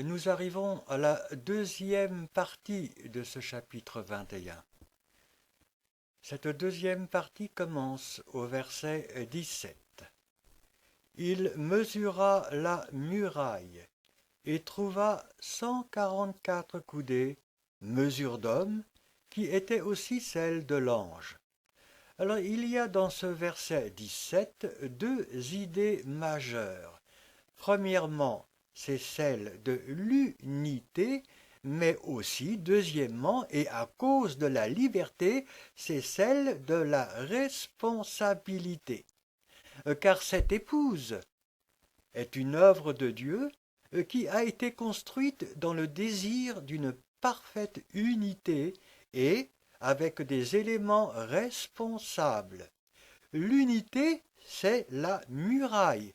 Nous arrivons à la deuxième partie de ce chapitre 21. Cette deuxième partie commence au verset 17. Il mesura la muraille et trouva 144 coudées, mesure d'homme, qui était aussi celle de l'ange. Alors il y a dans ce verset 17 deux idées majeures. Premièrement, c'est celle de l'unité, mais aussi, deuxièmement, et à cause de la liberté, c'est celle de la responsabilité. Car cette épouse est une œuvre de Dieu qui a été construite dans le désir d'une parfaite unité et avec des éléments responsables. L'unité, c'est la muraille,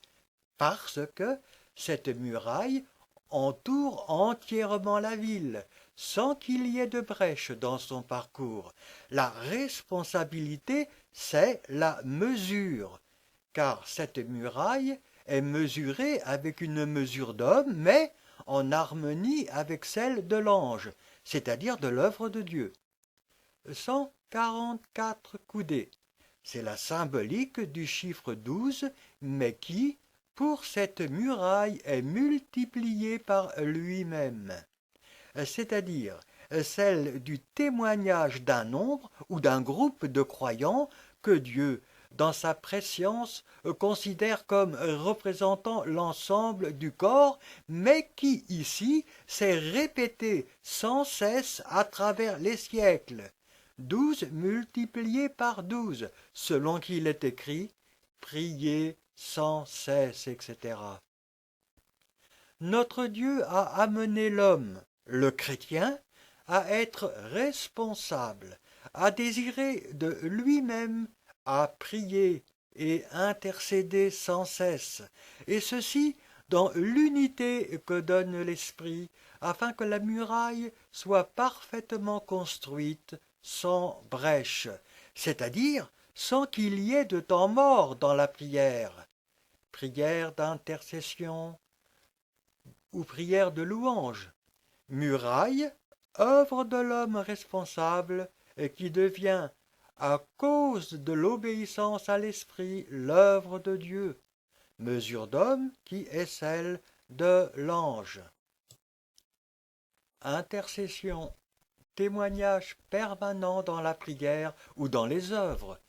parce que cette muraille entoure entièrement la ville, sans qu'il y ait de brèche dans son parcours. La responsabilité, c'est la mesure, car cette muraille est mesurée avec une mesure d'homme, mais en harmonie avec celle de l'ange, c'est-à-dire de l'œuvre de Dieu. 144 coudées. C'est la symbolique du chiffre 12, mais qui, pour cette muraille, est multipliée par lui-même, c'est-à-dire celle du témoignage d'un nombre ou d'un groupe de croyants que Dieu, dans sa prescience, considère comme représentant l'ensemble du corps, mais qui ici s'est répété sans cesse à travers les siècles. 12 multiplié par 12, selon qu'il est écrit, priez sans cesse, etc. Notre Dieu a amené l'homme, le chrétien, à être responsable, à désirer de lui-même, à prier et intercéder sans cesse, et ceci dans l'unité que donne l'Esprit, afin que la muraille soit parfaitement construite sans brèche, c'est-à-dire sans qu'il y ait de temps mort dans la prière. Prière d'intercession ou prière de louange. Muraille, œuvre de l'homme responsable qui devient, à cause de l'obéissance à l'Esprit, l'œuvre de Dieu. Mesure d'homme qui est celle de l'ange. Intercession, témoignage permanent dans la prière ou dans les œuvres,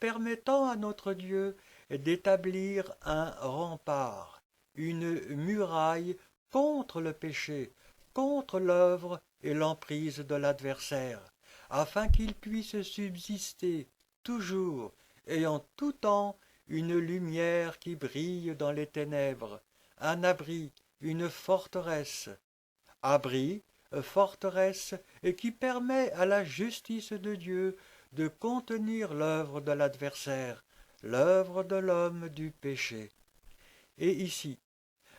permettant à notre Dieu d'établir un rempart, une muraille contre le péché, contre l'œuvre et l'emprise de l'adversaire, afin qu'il puisse subsister toujours et en tout temps une lumière qui brille dans les ténèbres, un abri, une forteresse. Abri, forteresse, et qui permet à la justice de Dieu de contenir l'œuvre de l'adversaire, l'œuvre de l'homme du péché. Et ici,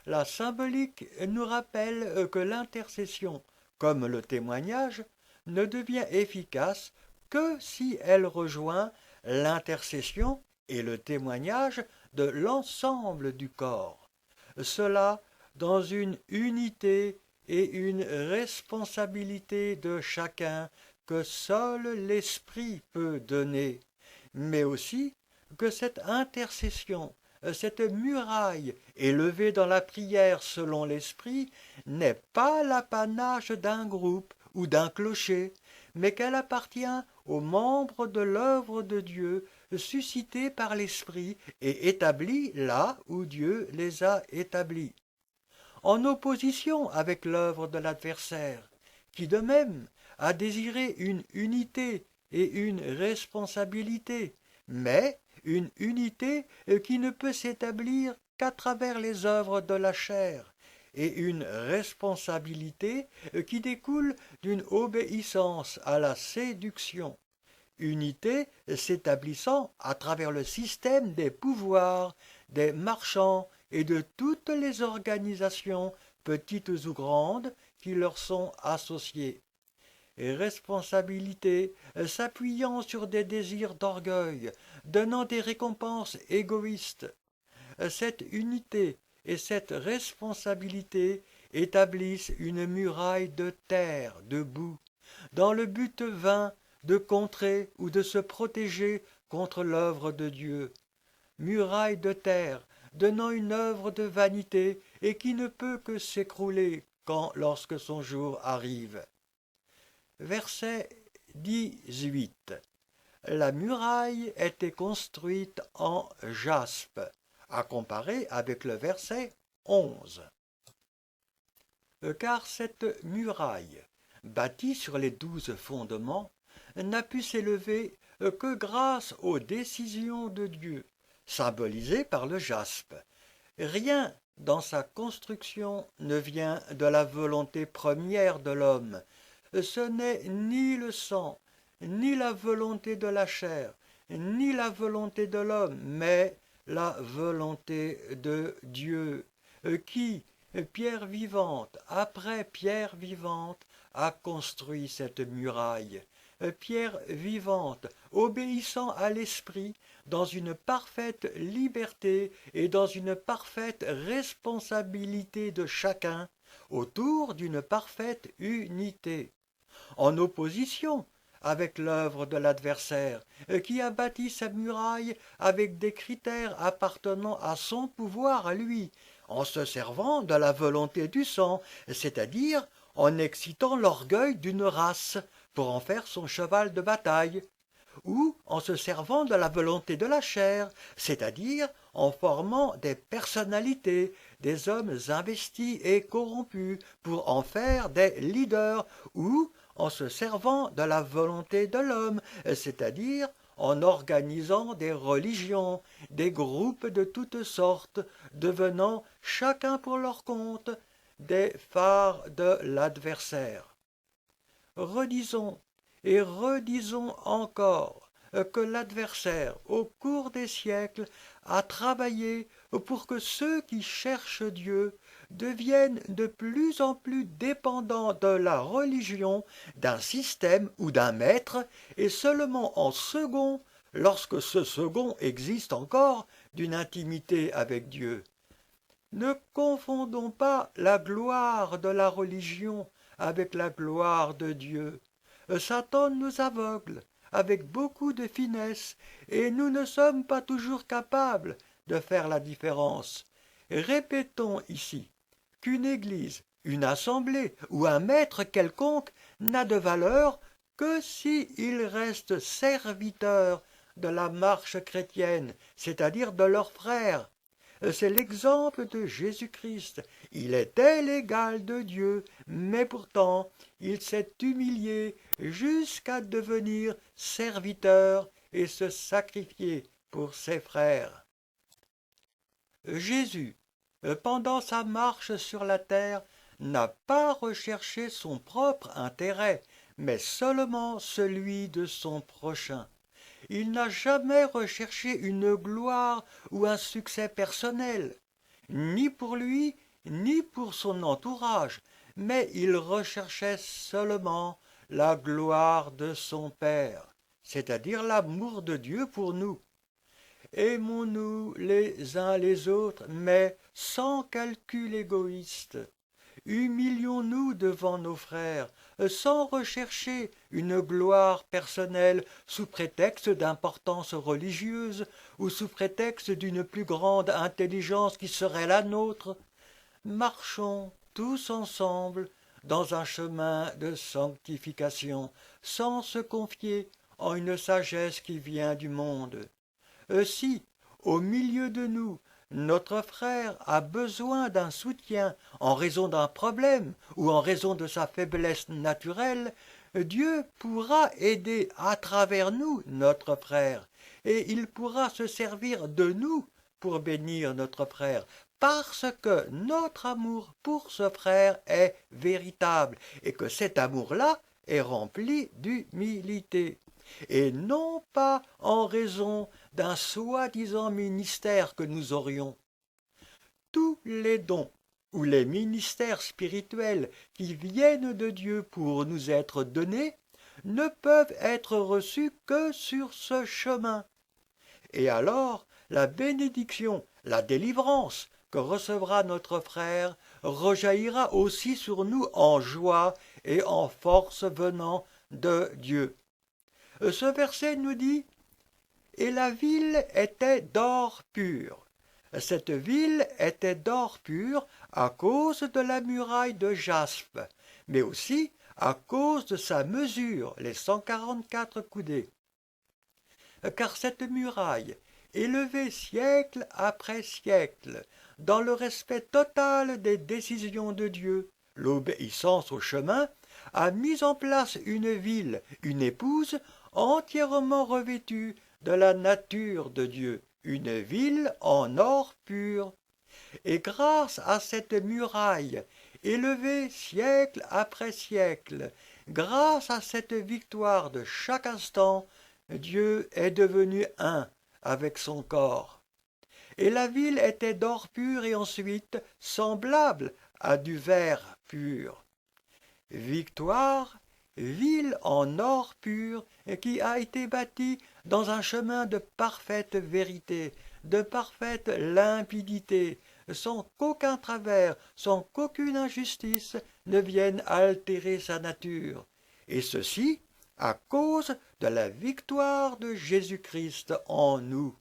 la symbolique nous rappelle que l'intercession, comme le témoignage, ne devient efficace que si elle rejoint l'intercession et le témoignage de l'ensemble du corps. Cela dans une unité et une responsabilité de chacun que seul l'Esprit peut donner, mais aussi que cette intercession, cette muraille élevée dans la prière selon l'Esprit n'est pas l'apanage d'un groupe ou d'un clocher, mais qu'elle appartient aux membres de l'œuvre de Dieu suscités par l'Esprit et établis là où Dieu les a établis, en opposition avec l'œuvre de l'adversaire, qui de même a désiré une unité et une responsabilité, mais une unité qui ne peut s'établir qu'à travers les œuvres de la chair, et une responsabilité qui découle d'une obéissance à la séduction, unité s'établissant à travers le système des pouvoirs, des marchands et de toutes les organisations, petites ou grandes, qui leur sont associées. Et responsabilité s'appuyant sur des désirs d'orgueil, donnant des récompenses égoïstes. Cette unité et cette responsabilité établissent une muraille de terre, de boue, dans le but vain de contrer ou de se protéger contre l'œuvre de Dieu. Muraille de terre, donnant une œuvre de vanité et qui ne peut que s'écrouler lorsque son jour arrive. Verset 18. La muraille était construite en jaspe, à comparer avec le verset 11. Car cette muraille, bâtie sur les 12 fondements, n'a pu s'élever que grâce aux décisions de Dieu, symbolisées par le jaspe. Rien dans sa construction ne vient de la volonté première de l'homme. Ce n'est ni le sang, ni la volonté de la chair, ni la volonté de l'homme, mais la volonté de Dieu, qui, pierre vivante après pierre vivante, a construit cette muraille. Pierre vivante, obéissant à l'Esprit, dans une parfaite liberté et dans une parfaite responsabilité de chacun, autour d'une parfaite unité, en opposition avec l'œuvre de l'adversaire, qui a bâti sa muraille avec des critères appartenant à son pouvoir à lui, en se servant de la volonté du sang, c'est-à-dire en excitant l'orgueil d'une race pour en faire son cheval de bataille, ou en se servant de la volonté de la chair, c'est-à-dire en formant des personnalités, des hommes investis et corrompus, pour en faire des leaders, ou en se servant de la volonté de l'homme, c'est-à-dire en organisant des religions, des groupes de toutes sortes, devenant chacun pour leur compte des phares de l'adversaire. Redisons et redisons encore que l'adversaire, au cours des siècles, a travaillé pour que ceux qui cherchent Dieu deviennent de plus en plus dépendants de la religion, d'un système ou d'un maître, et seulement en second, lorsque ce second existe encore, d'une intimité avec Dieu. Ne confondons pas la gloire de la religion avec la gloire de Dieu. Satan nous aveugle avec beaucoup de finesse, et nous ne sommes pas toujours capables de faire la différence. Répétons ici qu'une église, une assemblée ou un maître quelconque n'a de valeur que s'il reste serviteur de la marche chrétienne, c'est-à-dire de leurs frères. C'est l'exemple de Jésus-Christ. Il était l'égal de Dieu, mais pourtant il s'est humilié jusqu'à devenir serviteur et se sacrifier pour ses frères. Jésus, pendant sa marche sur la terre, n'a pas recherché son propre intérêt, mais seulement celui de son prochain. Il n'a jamais recherché une gloire ou un succès personnel, ni pour lui, ni pour son entourage, mais il recherchait seulement la gloire de son Père, c'est-à-dire l'amour de Dieu pour nous. Aimons-nous les uns les autres, mais sans calcul égoïste. Humilions-nous devant nos frères, sans rechercher une gloire personnelle sous prétexte d'importance religieuse ou sous prétexte d'une plus grande intelligence qui serait la nôtre. Marchons tous ensemble dans un chemin de sanctification, sans se confier en une sagesse qui vient du monde. Si, au milieu de nous, notre frère a besoin d'un soutien en raison d'un problème ou en raison de sa faiblesse naturelle, Dieu pourra aider à travers nous notre frère, et il pourra se servir de nous pour bénir notre frère, parce que notre amour pour ce frère est véritable, et que cet amour-là est rempli d'humilité, et non pas en raison d'un soi-disant ministère que nous aurions. Tous les dons ou les ministères spirituels qui viennent de Dieu pour nous être donnés ne peuvent être reçus que sur ce chemin. Et alors, la bénédiction, la délivrance que recevra notre frère rejaillira aussi sur nous en joie et en force venant de Dieu. Ce verset nous dit « Et la ville était d'or pur ». Cette ville était d'or pur à cause de la muraille de jaspe, mais aussi à cause de sa mesure, les 144 coudées. Car cette muraille, élevée siècle après siècle, dans le respect total des décisions de Dieu, l'obéissance au chemin, a mis en place une ville, une épouse, entièrement revêtue de la nature de Dieu, une ville en or pur. Et grâce à cette muraille, élevée siècle après siècle, grâce à cette victoire de chaque instant, Dieu est devenu un avec son corps. Et la ville était d'or pur et ensuite semblable à du verre pur. Victoire, ville en or pur qui a été bâtie dans un chemin de parfaite vérité, de parfaite limpidité, sans qu'aucun travers, sans qu'aucune injustice ne vienne altérer sa nature. Et ceci à cause de la victoire de Jésus-Christ en nous.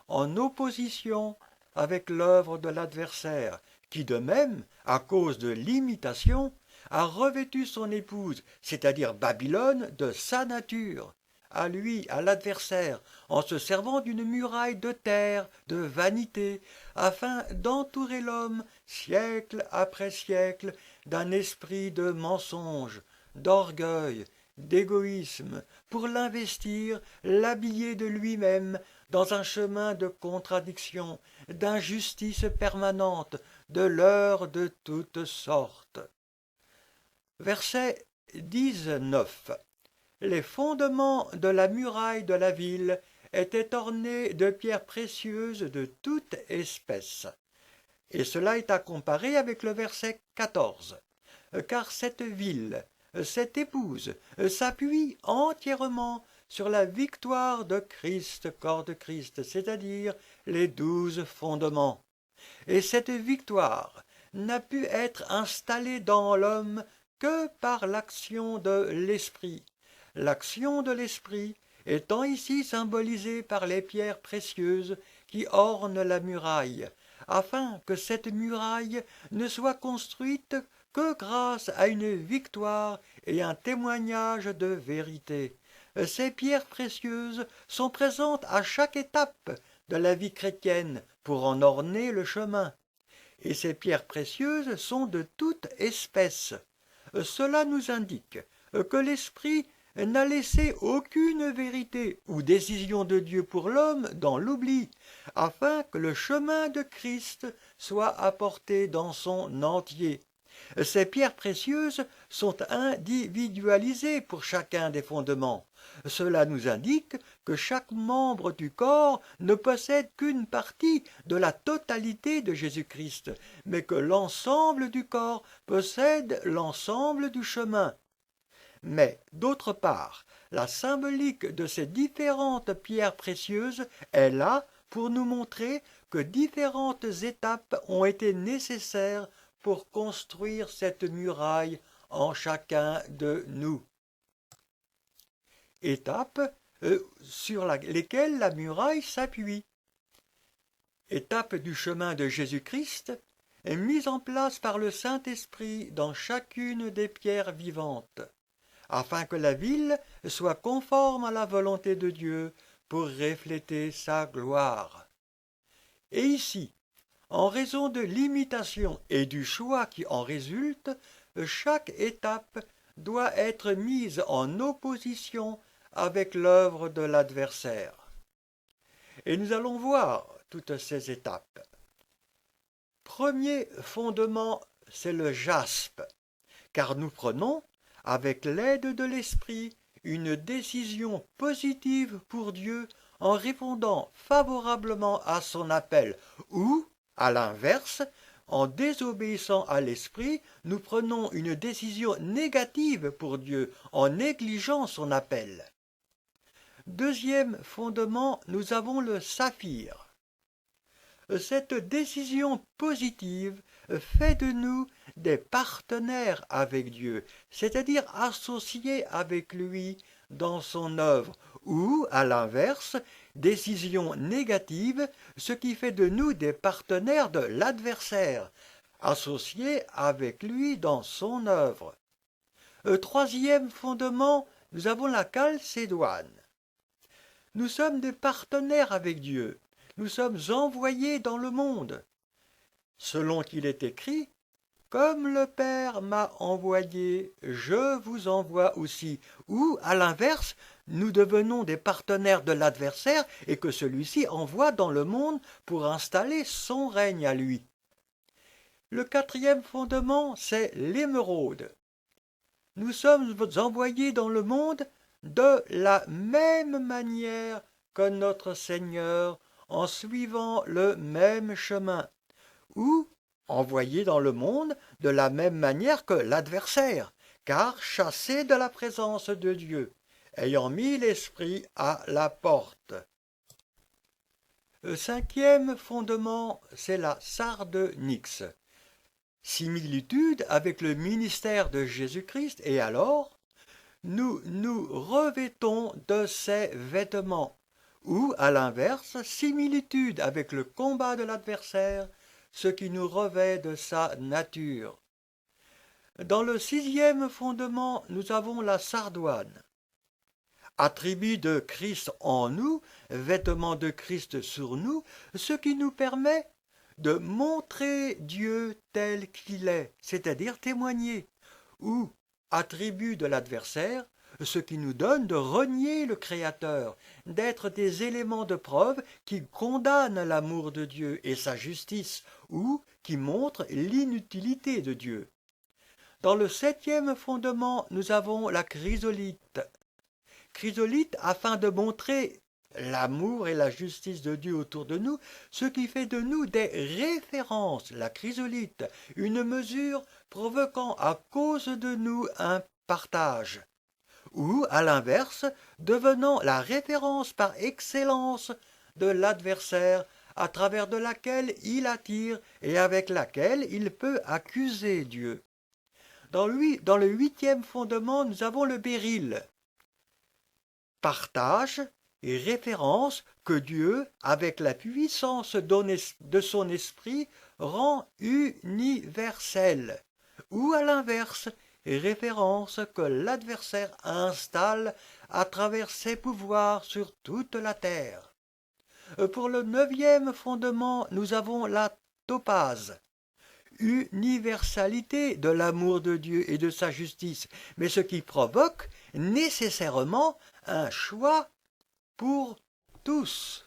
En opposition avec l'œuvre de l'adversaire, qui de même, à cause de l'imitation, a revêtu son épouse, c'est-à-dire Babylone, de sa nature, à lui, à l'adversaire, en se servant d'une muraille de terre, de vanité, afin d'entourer l'homme, siècle après siècle, d'un esprit de mensonge, d'orgueil, d'égoïsme, pour l'investir, l'habiller de lui-même dans un chemin de contradiction, d'injustice permanente, de leurres de toutes sortes. Verset 19. Les fondements de la muraille de la ville étaient ornés de pierres précieuses de toute espèce. Et cela est à comparer avec le verset 14. Car cette ville, cette épouse, s'appuie entièrement sur la victoire de Christ, corps de Christ, c'est-à-dire les 12 fondements. Et cette victoire n'a pu être installée dans l'homme que par l'action de l'esprit. L'action de l'esprit étant ici symbolisée par les pierres précieuses qui ornent la muraille, afin que cette muraille ne soit construite que grâce à une victoire et un témoignage de vérité. Ces pierres précieuses sont présentes à chaque étape de la vie chrétienne pour en orner le chemin. Et ces pierres précieuses sont de toute espèce. Cela nous indique que l'Esprit n'a laissé aucune vérité ou décision de Dieu pour l'homme dans l'oubli, afin que le chemin de Christ soit apporté dans son entier. Ces pierres précieuses sont individualisées pour chacun des fondements. Cela nous indique que chaque membre du corps ne possède qu'une partie de la totalité de Jésus-Christ, mais que l'ensemble du corps possède l'ensemble du chemin. Mais, d'autre part, la symbolique de ces différentes pierres précieuses est là pour nous montrer que différentes étapes ont été nécessaires pour construire cette muraille en chacun de nous. Étapes sur lesquelles la muraille s'appuie. Étape du chemin de Jésus-Christ, mise en place par le Saint-Esprit dans chacune des pierres vivantes, afin que la ville soit conforme à la volonté de Dieu pour refléter sa gloire. Et ici, en raison de l'imitation et du choix qui en résulte, chaque étape doit être mise en opposition avec l'œuvre de l'adversaire. Et nous allons voir toutes ces étapes. Premier fondement, c'est le jaspe, car nous prenons, avec l'aide de l'Esprit, une décision positive pour Dieu en répondant favorablement à son appel, ou, à l'inverse, en désobéissant à l'Esprit, nous prenons une décision négative pour Dieu en négligeant son appel. Deuxième fondement, nous avons le saphir. Cette décision positive fait de nous des partenaires avec Dieu, c'est-à-dire associés avec lui dans son œuvre, ou, à l'inverse, décision négative, ce qui fait de nous des partenaires de l'adversaire, associés avec lui dans son œuvre. Troisième fondement, nous avons la Chalcédoine. Nous sommes des partenaires avec Dieu. Nous sommes envoyés dans le monde. Selon qu'il est écrit, comme le Père m'a envoyé, je vous envoie aussi. Ou, à l'inverse, nous devenons des partenaires de l'adversaire et que celui-ci envoie dans le monde pour installer son règne à lui. Le quatrième fondement, c'est l'émeraude. Nous sommes envoyés dans le monde de la même manière que notre Seigneur, en suivant le même chemin, ou envoyés dans le monde de la même manière que l'adversaire, car chassés de la présence de Dieu, ayant mis l'esprit à la porte. Le cinquième fondement, c'est la sarde nix. Similitude avec le ministère de Jésus-Christ, et alors nous nous revêtons de ses vêtements, ou à l'inverse, similitude avec le combat de l'adversaire, ce qui nous revêt de sa nature. Dans le sixième fondement, nous avons la sardoine. Attribut de Christ en nous, vêtement de Christ sur nous, ce qui nous permet de montrer Dieu tel qu'il est, c'est-à-dire témoigner, ou attribut de l'adversaire, ce qui nous donne de renier le Créateur, d'être des éléments de preuve qui condamnent l'amour de Dieu et sa justice, ou qui montrent l'inutilité de Dieu. Dans le septième fondement, nous avons la chrysolite. Chrysolite afin de montrer l'amour et la justice de Dieu autour de nous, ce qui fait de nous des références, la chrysolite, une mesure provoquant à cause de nous un partage, ou, à l'inverse, devenant la référence par excellence de l'adversaire à travers de laquelle il attire et avec laquelle il peut accuser Dieu. Dans le huitième fondement, nous avons le béryl. Partage et référence que Dieu, avec la puissance de son esprit, rend universelle, ou à l'inverse, référence que l'adversaire installe à travers ses pouvoirs sur toute la terre. Pour le neuvième fondement, nous avons la topaze, universalité de l'amour de Dieu et de sa justice, mais ce qui provoque nécessairement un choix pour tous.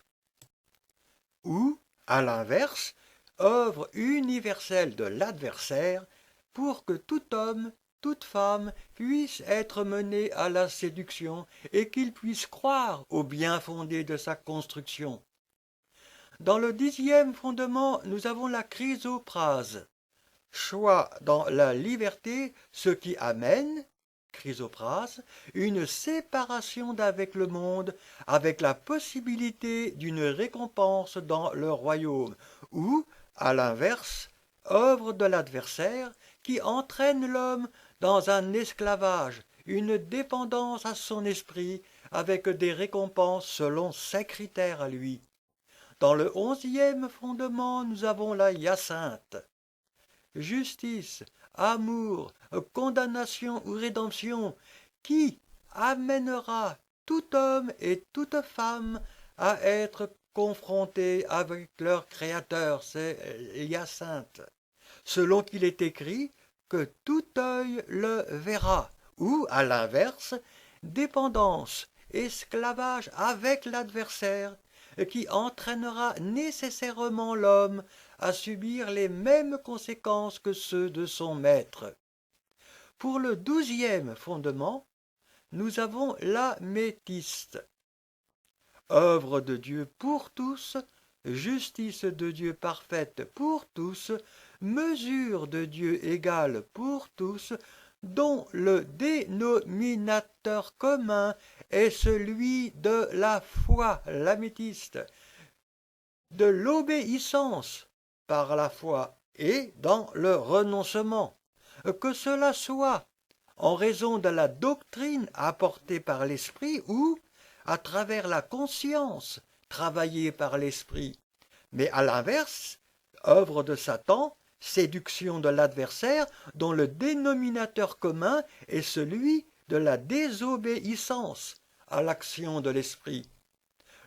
Ou, à l'inverse, œuvre universelle de l'adversaire pour que tout homme, toute femme puisse être mené à la séduction et qu'il puisse croire au bien fondé de sa construction. Dans le dixième fondement, nous avons la chrysoprase, choix dans la liberté, ce qui amène, chrysoprase, une séparation d'avec le monde, avec la possibilité d'une récompense dans le royaume, ou, à l'inverse, œuvre de l'adversaire qui entraîne l'homme dans un esclavage, une dépendance à son esprit, avec des récompenses selon ses critères à lui. Dans le onzième fondement, nous avons la hyacinthe. Justice, amour, condamnation ou rédemption, qui amènera tout homme et toute femme à être confrontés avec leur Créateur, c'est l'hyacinthe, selon qu'il est écrit que tout œil le verra, ou, à l'inverse, dépendance, esclavage avec l'adversaire, qui entraînera nécessairement l'homme à subir les mêmes conséquences que ceux de son maître. Pour le douzième fondement, nous avons l'améthyste. Œuvre de Dieu pour tous, justice de Dieu parfaite pour tous, mesure de Dieu égale pour tous, dont le dénominateur commun est celui de la foi, l'améthyste. de l'obéissance par la foi et dans le renoncement, que cela soit en raison de la doctrine apportée par l'Esprit ou à travers la conscience travaillée par l'Esprit, mais à l'inverse, œuvre de Satan, séduction de l'adversaire dont le dénominateur commun est celui de la désobéissance à l'action de l'Esprit.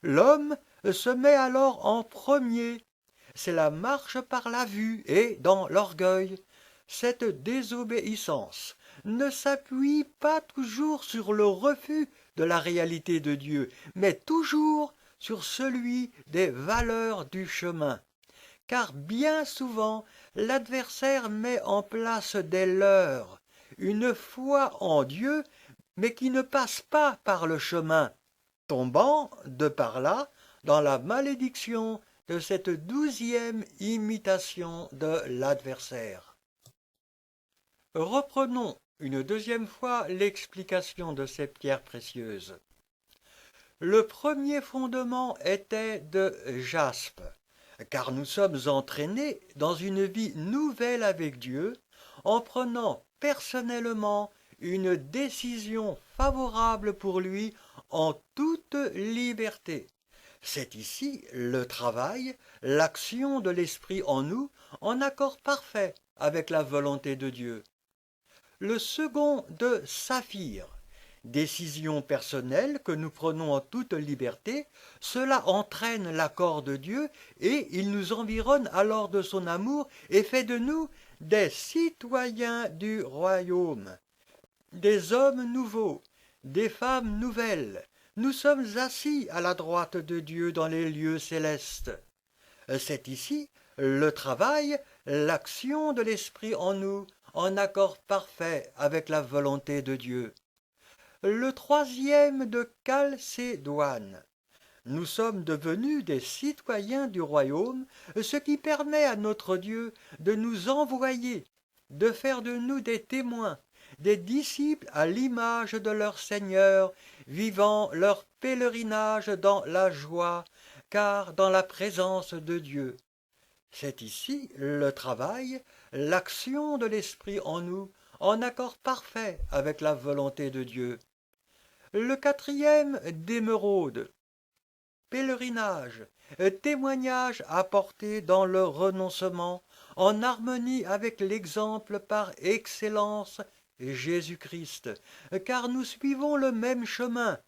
L'homme se met alors en premier. C'est la marche par la vue et dans l'orgueil. Cette désobéissance ne s'appuie pas toujours sur le refus de la réalité de Dieu, mais toujours sur celui des valeurs du chemin. Car bien souvent, l'adversaire met en place des leurs, une foi en Dieu, mais qui ne passe pas par le chemin, tombant, de par là, dans la malédiction de cette 12e imitation de l'adversaire. Reprenons une deuxième fois l'explication de ces pierres précieuses. Le premier fondement était de jaspe, car nous sommes entraînés dans une vie nouvelle avec Dieu en prenant personnellement une décision favorable pour lui en toute liberté. C'est ici le travail, l'action de l'Esprit en nous, en accord parfait avec la volonté de Dieu. Le second de saphir, décision personnelle que nous prenons en toute liberté, cela entraîne l'accord de Dieu et il nous environne alors de son amour et fait de nous des citoyens du royaume, des hommes nouveaux, des femmes nouvelles. Nous sommes assis à la droite de Dieu dans les lieux célestes. C'est ici le travail, l'action de l'Esprit en nous, en accord parfait avec la volonté de Dieu. Le troisième de Chalcédoine. Nous sommes devenus des citoyens du royaume, ce qui permet à notre Dieu de nous envoyer, de faire de nous des témoins, des disciples à l'image de leur Seigneur, vivant leur pèlerinage dans la joie, car dans la présence de Dieu. C'est ici le travail, l'action de l'Esprit en nous, en accord parfait avec la volonté de Dieu. Le quatrième d'émeraude, pèlerinage, témoignage apporté dans le renoncement, en harmonie avec l'exemple par excellence Jésus-Christ, car nous suivons le même chemin,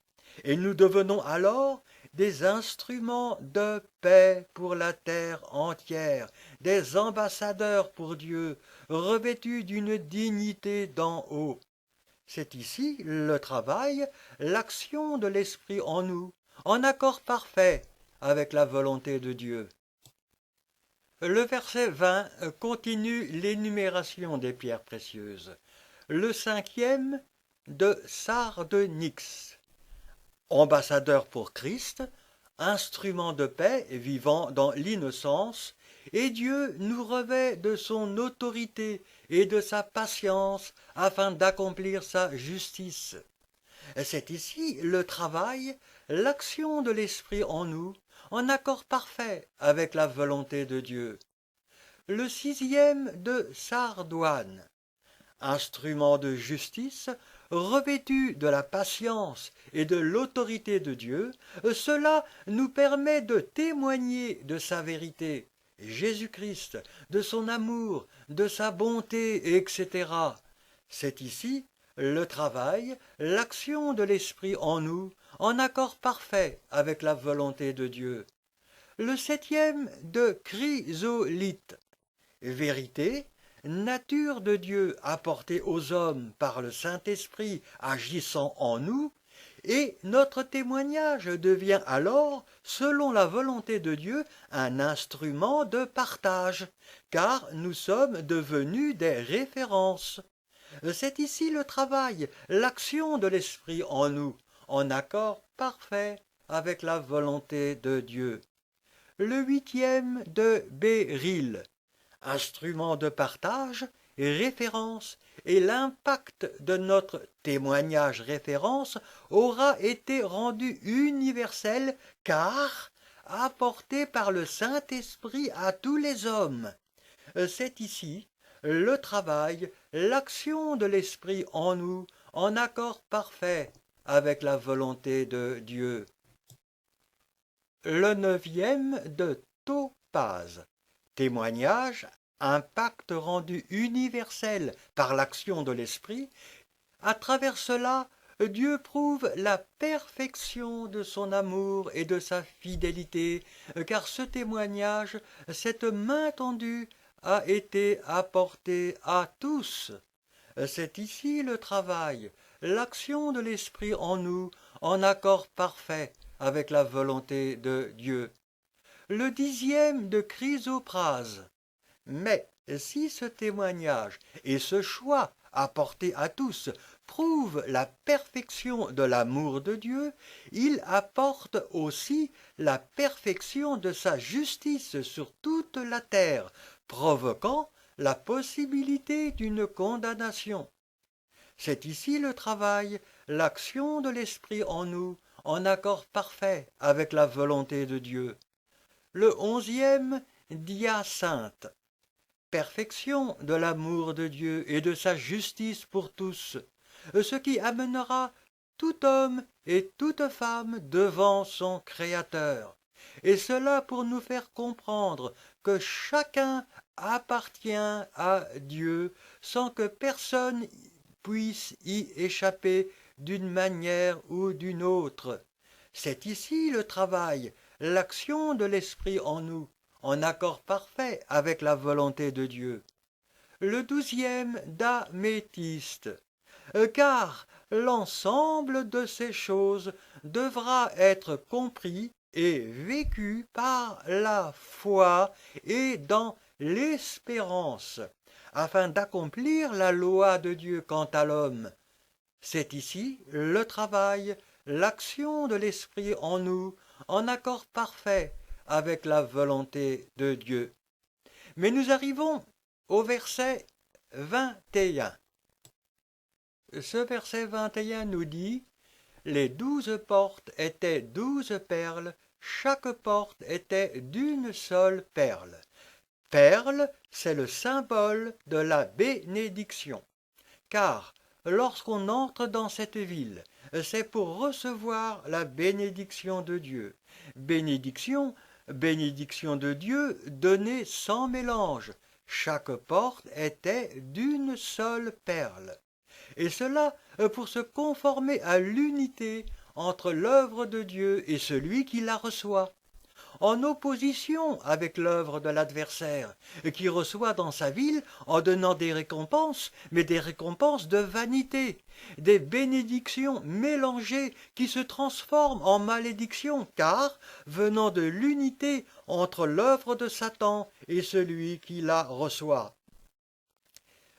et nous devenons alors des instruments de paix pour la terre entière, des ambassadeurs pour Dieu, revêtus d'une dignité d'en haut. C'est ici le travail, l'action de l'Esprit en nous, en accord parfait avec la volonté de Dieu. Le verset 20 continue l'énumération des pierres précieuses. Le cinquième de sardonyx, ambassadeur pour Christ, instrument de paix vivant dans l'innocence, et Dieu nous revêt de son autorité et de sa patience afin d'accomplir sa justice. C'est ici le travail, l'action de l'Esprit en nous, en accord parfait avec la volonté de Dieu. Le sixième de sardoine, instrument de justice, revêtu de la patience et de l'autorité de Dieu, cela nous permet de témoigner de sa vérité, Jésus-Christ, de son amour, de sa bonté, etc. C'est ici le travail, l'action de l'Esprit en nous, en accord parfait avec la volonté de Dieu. Le septième de chrysolite, vérité, nature de Dieu apportée aux hommes par le Saint-Esprit agissant en nous, et notre témoignage devient alors, selon la volonté de Dieu, un instrument de partage, car nous sommes devenus des références. C'est ici le travail, l'action de l'Esprit en nous, en accord parfait avec la volonté de Dieu. Le huitième de Béryl, instrument de partage et référence, et l'impact de notre témoignage référence aura été rendu universel car, apporté par le Saint-Esprit à tous les hommes. C'est ici le travail, l'action de l'Esprit en nous, en accord parfait avec la volonté de Dieu. Le 9e de Topaz. Témoignage, impact rendu universel par l'action de l'Esprit. À travers cela, Dieu prouve la perfection de son amour et de sa fidélité, car ce témoignage, cette main tendue, a été apporté à tous. C'est ici le travail, l'action de l'Esprit en nous, en accord parfait avec la volonté de Dieu. Le 10e de Chrysoprase. Mais si ce témoignage et ce choix apporté à tous prouvent la perfection de l'amour de Dieu, il apporte aussi la perfection de sa justice sur toute la terre, provoquant la possibilité d'une condamnation. C'est ici le travail, l'action de l'Esprit en nous, en accord parfait avec la volonté de Dieu. Le 11e, Hyacinthe. Perfection de l'amour de Dieu et de sa justice pour tous, ce qui amènera tout homme et toute femme devant son Créateur, et cela pour nous faire comprendre que chacun appartient à Dieu sans que personne puisse y échapper d'une manière ou d'une autre. C'est ici le travail, l'action de l'Esprit en nous, en accord parfait avec la volonté de Dieu. Le 12e d'améthyste. Car l'ensemble de ces choses devra être compris et vécu par la foi et dans l'espérance, afin d'accomplir la loi de Dieu quant à l'homme. C'est ici le travail, l'action de l'Esprit en nous, en accord parfait avec la volonté de Dieu. Mais nous arrivons au verset 21. Ce verset 21 nous dit « Les 12 portes étaient 12 perles, chaque porte était d'une seule perle. » Perle, c'est le symbole de la bénédiction. Car lorsqu'on entre dans cette ville, c'est pour recevoir la bénédiction de Dieu. Bénédiction de Dieu donnée sans mélange. Chaque porte était d'une seule perle. Et cela pour se conformer à l'unité entre l'œuvre de Dieu et celui qui la reçoit, en opposition avec l'œuvre de l'adversaire, qui reçoit dans sa ville en donnant des récompenses, mais des récompenses de vanité, des bénédictions mélangées qui se transforment en malédictions, car venant de l'unité entre l'œuvre de Satan et celui qui la reçoit.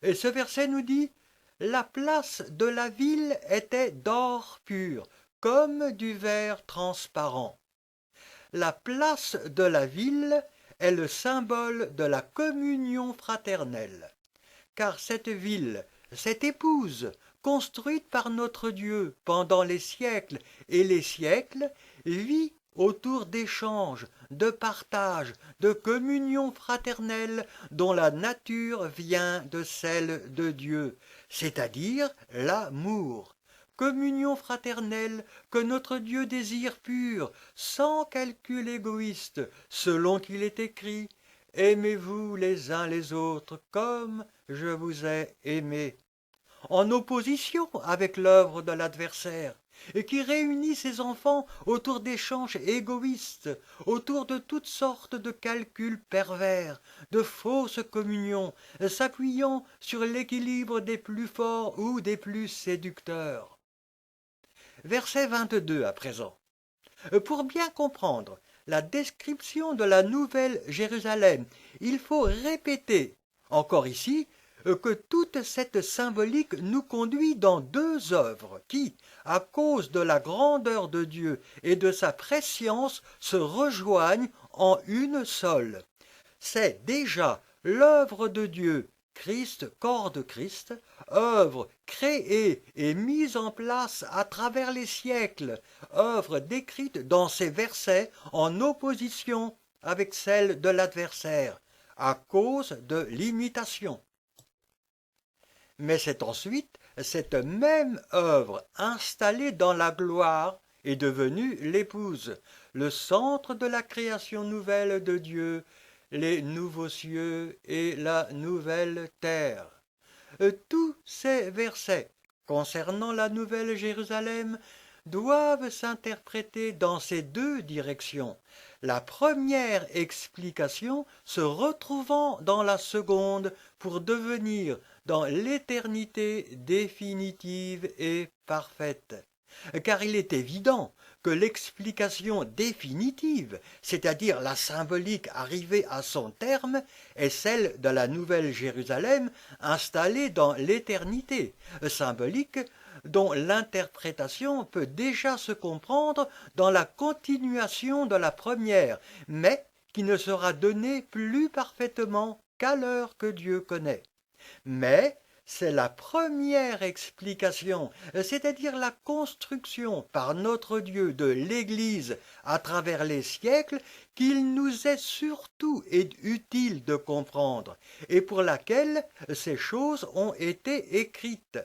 Et ce verset nous dit « La place de la ville était d'or pur, comme du verre transparent. » La place de la ville est le symbole de la communion fraternelle, car cette ville, cette épouse, construite par notre Dieu pendant les siècles et les siècles, vit autour d'échanges, de partage, de communion fraternelle dont la nature vient de celle de Dieu, c'est-à-dire l'amour. Communion fraternelle que notre Dieu désire pure, sans calcul égoïste, selon qu'il est écrit « Aimez-vous les uns les autres comme je vous ai aimé », en opposition avec l'œuvre de l'adversaire, et qui réunit ses enfants autour d'échanges égoïstes, autour de toutes sortes de calculs pervers, de fausses communions, s'appuyant sur l'équilibre des plus forts ou des plus séducteurs. Verset 22 à présent. Pour bien comprendre la description de la nouvelle Jérusalem, il faut répéter, encore ici, que toute cette symbolique nous conduit dans deux œuvres qui, à cause de la grandeur de Dieu et de sa prescience, se rejoignent en une seule. C'est déjà l'œuvre de Dieu, Christ, corps de Christ, œuvre créée et mise en place à travers les siècles, œuvre décrite dans ces versets en opposition avec celle de l'adversaire, à cause de l'imitation. Mais c'est ensuite cette même œuvre installée dans la gloire est devenue l'épouse, le centre de la création nouvelle de Dieu, les nouveaux cieux et la nouvelle terre. Tous ces versets concernant la nouvelle Jérusalem doivent s'interpréter dans ces deux directions, la première explication se retrouvant dans la seconde pour devenir dans l'éternité définitive et parfaite. Car il est évident que l'explication définitive, c'est-à-dire la symbolique arrivée à son terme, est celle de la Nouvelle Jérusalem installée dans l'éternité, symbolique dont l'interprétation peut déjà se comprendre dans la continuation de la première, mais qui ne sera donnée plus parfaitement qu'à l'heure que Dieu connaît. Mais c'est la première explication, c'est-à-dire la construction par notre Dieu de l'Église à travers les siècles, qu'il nous est surtout utile de comprendre, et pour laquelle ces choses ont été écrites.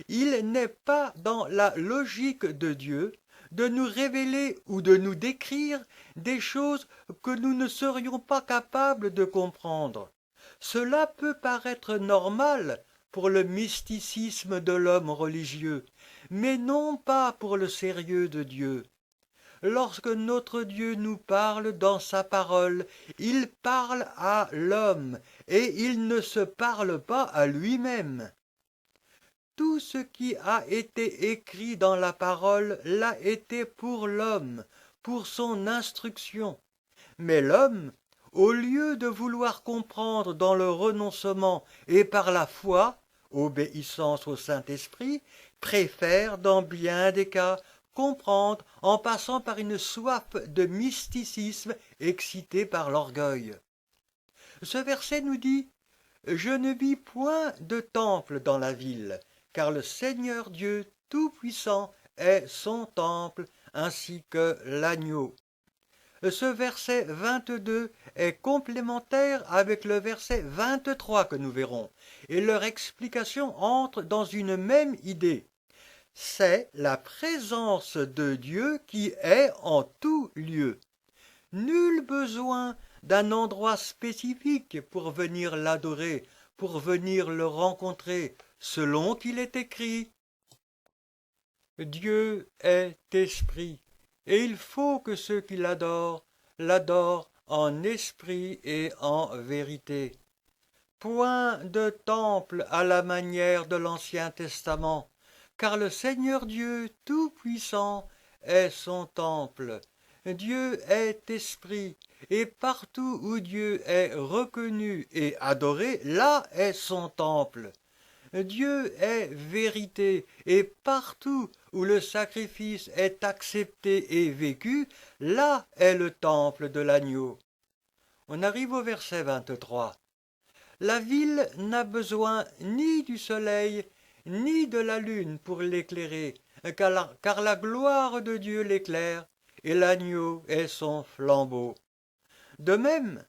Il n'est pas dans la logique de Dieu de nous révéler ou de nous décrire des choses que nous ne serions pas capables de comprendre. Cela peut paraître normal pour le mysticisme de l'homme religieux, mais non pas pour le sérieux de Dieu. Lorsque notre Dieu nous parle dans sa parole, il parle à l'homme, et il ne se parle pas à lui-même. Tout ce qui a été écrit dans la parole l'a été pour l'homme, pour son instruction. Mais l'homme, au lieu de vouloir comprendre dans le renoncement et par la foi, obéissance au Saint-Esprit, préfère dans bien des cas comprendre en passant par une soif de mysticisme excitée par l'orgueil. Ce verset nous dit « Je ne vis point de temple dans la ville ». Car le Seigneur Dieu Tout-Puissant est son temple, ainsi que l'agneau. Ce verset 22 est complémentaire avec le verset 23 que nous verrons, et leur explication entre dans une même idée. C'est la présence de Dieu qui est en tout lieu. Nul besoin d'un endroit spécifique pour venir l'adorer, pour venir le rencontrer, selon qu'il est écrit. Dieu est esprit, et il faut que ceux qui l'adorent en esprit et en vérité. Point de temple à la manière de l'Ancien Testament, car le Seigneur Dieu Tout-Puissant est son temple. Dieu est esprit, et partout où Dieu est reconnu et adoré, là est son temple. Dieu est vérité, et partout où le sacrifice est accepté et vécu, là est le temple de l'agneau. On arrive au verset 23. La ville n'a besoin ni du soleil, ni de la lune pour l'éclairer, car la gloire de Dieu l'éclaire, et l'agneau est son flambeau. De même,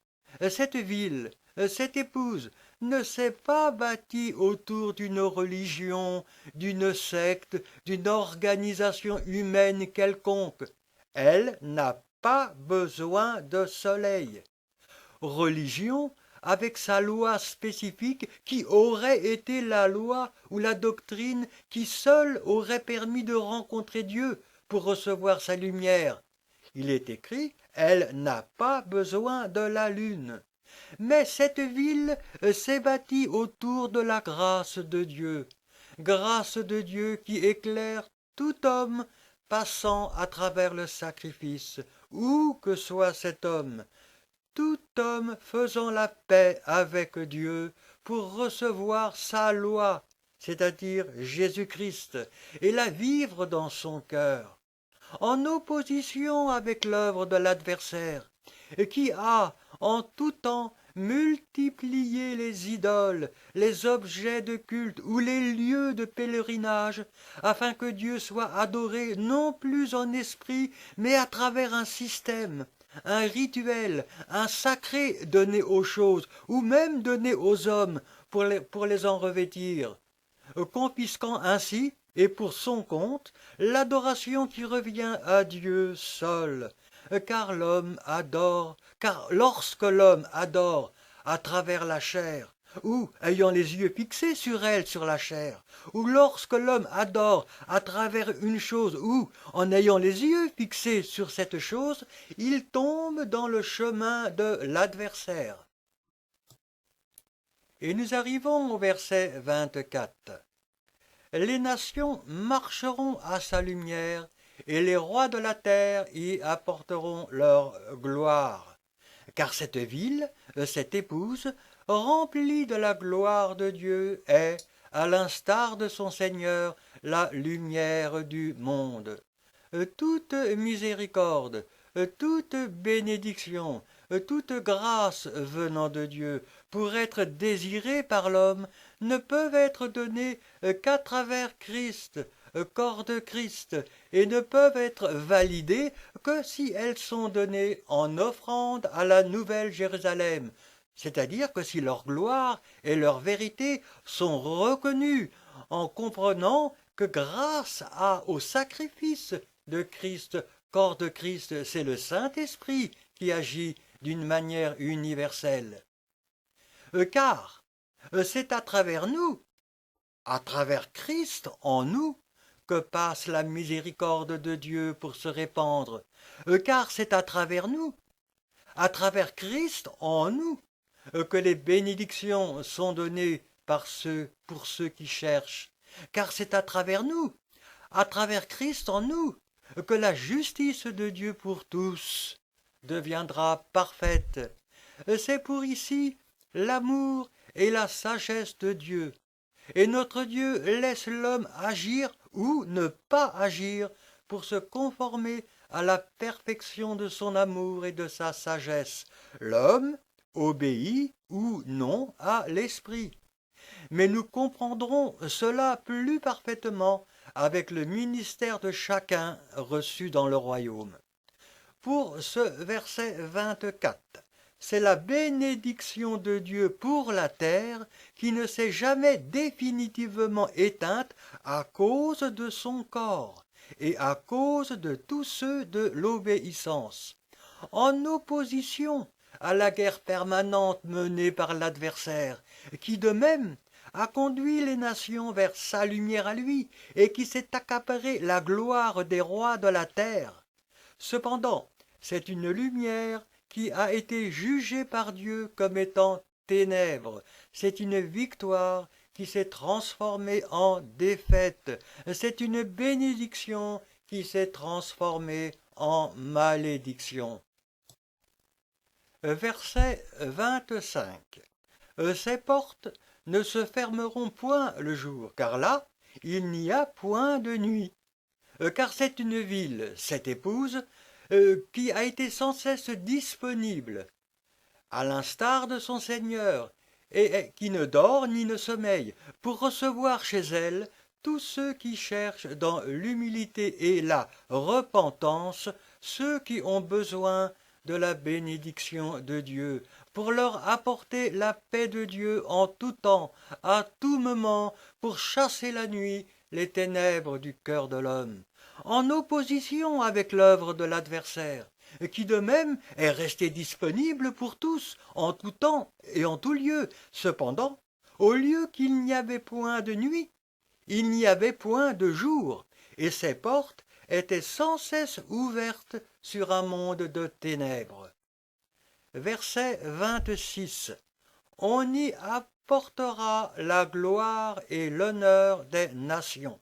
cette ville, cette épouse, ne s'est pas bâtie autour d'une religion, d'une secte, d'une organisation humaine quelconque. Elle n'a pas besoin de soleil. Religion, avec sa loi spécifique qui aurait été la loi ou la doctrine qui seule aurait permis de rencontrer Dieu pour recevoir sa lumière. Il est écrit, elle n'a pas besoin de la lune. Mais cette ville s'est bâtie autour de la grâce de Dieu qui éclaire tout homme passant à travers le sacrifice, où que soit cet homme, tout homme faisant la paix avec Dieu pour recevoir sa loi, c'est-à-dire Jésus-Christ, et la vivre dans son cœur, en opposition avec l'œuvre de l'adversaire, qui a, en tout temps, multipliez les idoles, les objets de culte ou les lieux de pèlerinage, afin que Dieu soit adoré non plus en esprit, mais à travers un système, un rituel, un sacré donné aux choses, ou même donné aux hommes pour les en revêtir, confisquant ainsi, et pour son compte, l'adoration qui revient à Dieu seul. Car lorsque l'homme adore à travers la chair, ou ayant les yeux fixés sur elle, sur la chair, ou lorsque l'homme adore à travers une chose, ou en ayant les yeux fixés sur cette chose, il tombe dans le chemin de l'adversaire. Et nous arrivons au verset 24. Les nations marcheront à sa lumière, et les rois de la terre y apporteront leur gloire. Car cette ville, cette épouse, remplie de la gloire de Dieu, est, à l'instar de son Seigneur, la lumière du monde. Toute miséricorde, toute bénédiction, toute grâce venant de Dieu, pour être désirée par l'homme, ne peuvent être données qu'à travers Christ, corps de Christ, et ne peuvent être validées que si elles sont données en offrande à la nouvelle Jérusalem, c'est-à-dire que si leur gloire et leur vérité sont reconnues en comprenant que grâce au sacrifice de Christ, corps de Christ, c'est le Saint-Esprit qui agit d'une manière universelle. Car c'est à travers nous, à travers Christ en nous, que passe la miséricorde de Dieu pour se répandre, car c'est à travers nous, à travers Christ en nous, que les bénédictions sont données pour ceux qui cherchent, car c'est à travers nous, à travers Christ en nous, que la justice de Dieu pour tous deviendra parfaite. C'est pour ici l'amour et la sagesse de Dieu. Et notre Dieu laisse l'homme agir ou ne pas agir pour se conformer à la perfection de son amour et de sa sagesse. L'homme obéit ou non à l'esprit. Mais nous comprendrons cela plus parfaitement avec le ministère de chacun reçu dans le royaume. Pour ce verset 24, c'est la bénédiction de Dieu pour la terre qui ne s'est jamais définitivement éteinte à cause de son corps et à cause de tous ceux de l'obéissance, en opposition à la guerre permanente menée par l'adversaire, qui de même a conduit les nations vers sa lumière à lui, et qui s'est accaparé la gloire des rois de la terre. Cependant, c'est une lumière qui a été jugée par Dieu comme étant ténèbres. C'est une victoire qui s'est transformée en défaite. C'est une bénédiction qui s'est transformée en malédiction. Verset 25. Ces portes ne se fermeront point le jour, car là, il n'y a point de nuit. Car c'est une ville, cette épouse, qui a été sans cesse disponible, à l'instar de son Seigneur, et qui ne dort ni ne sommeille, pour recevoir chez elle tous ceux qui cherchent dans l'humilité et la repentance, ceux qui ont besoin de la bénédiction de Dieu, pour leur apporter la paix de Dieu en tout temps, à tout moment, pour chasser la nuit les ténèbres du cœur de l'homme, en opposition avec l'œuvre de l'adversaire, qui de même est resté disponible pour tous, en tout temps et en tout lieu. Cependant, au lieu qu'il n'y avait point de nuit, il n'y avait point de jour, et ses portes étaient sans cesse ouvertes sur un monde de ténèbres. Verset 26. On y apportera la gloire et l'honneur des nations.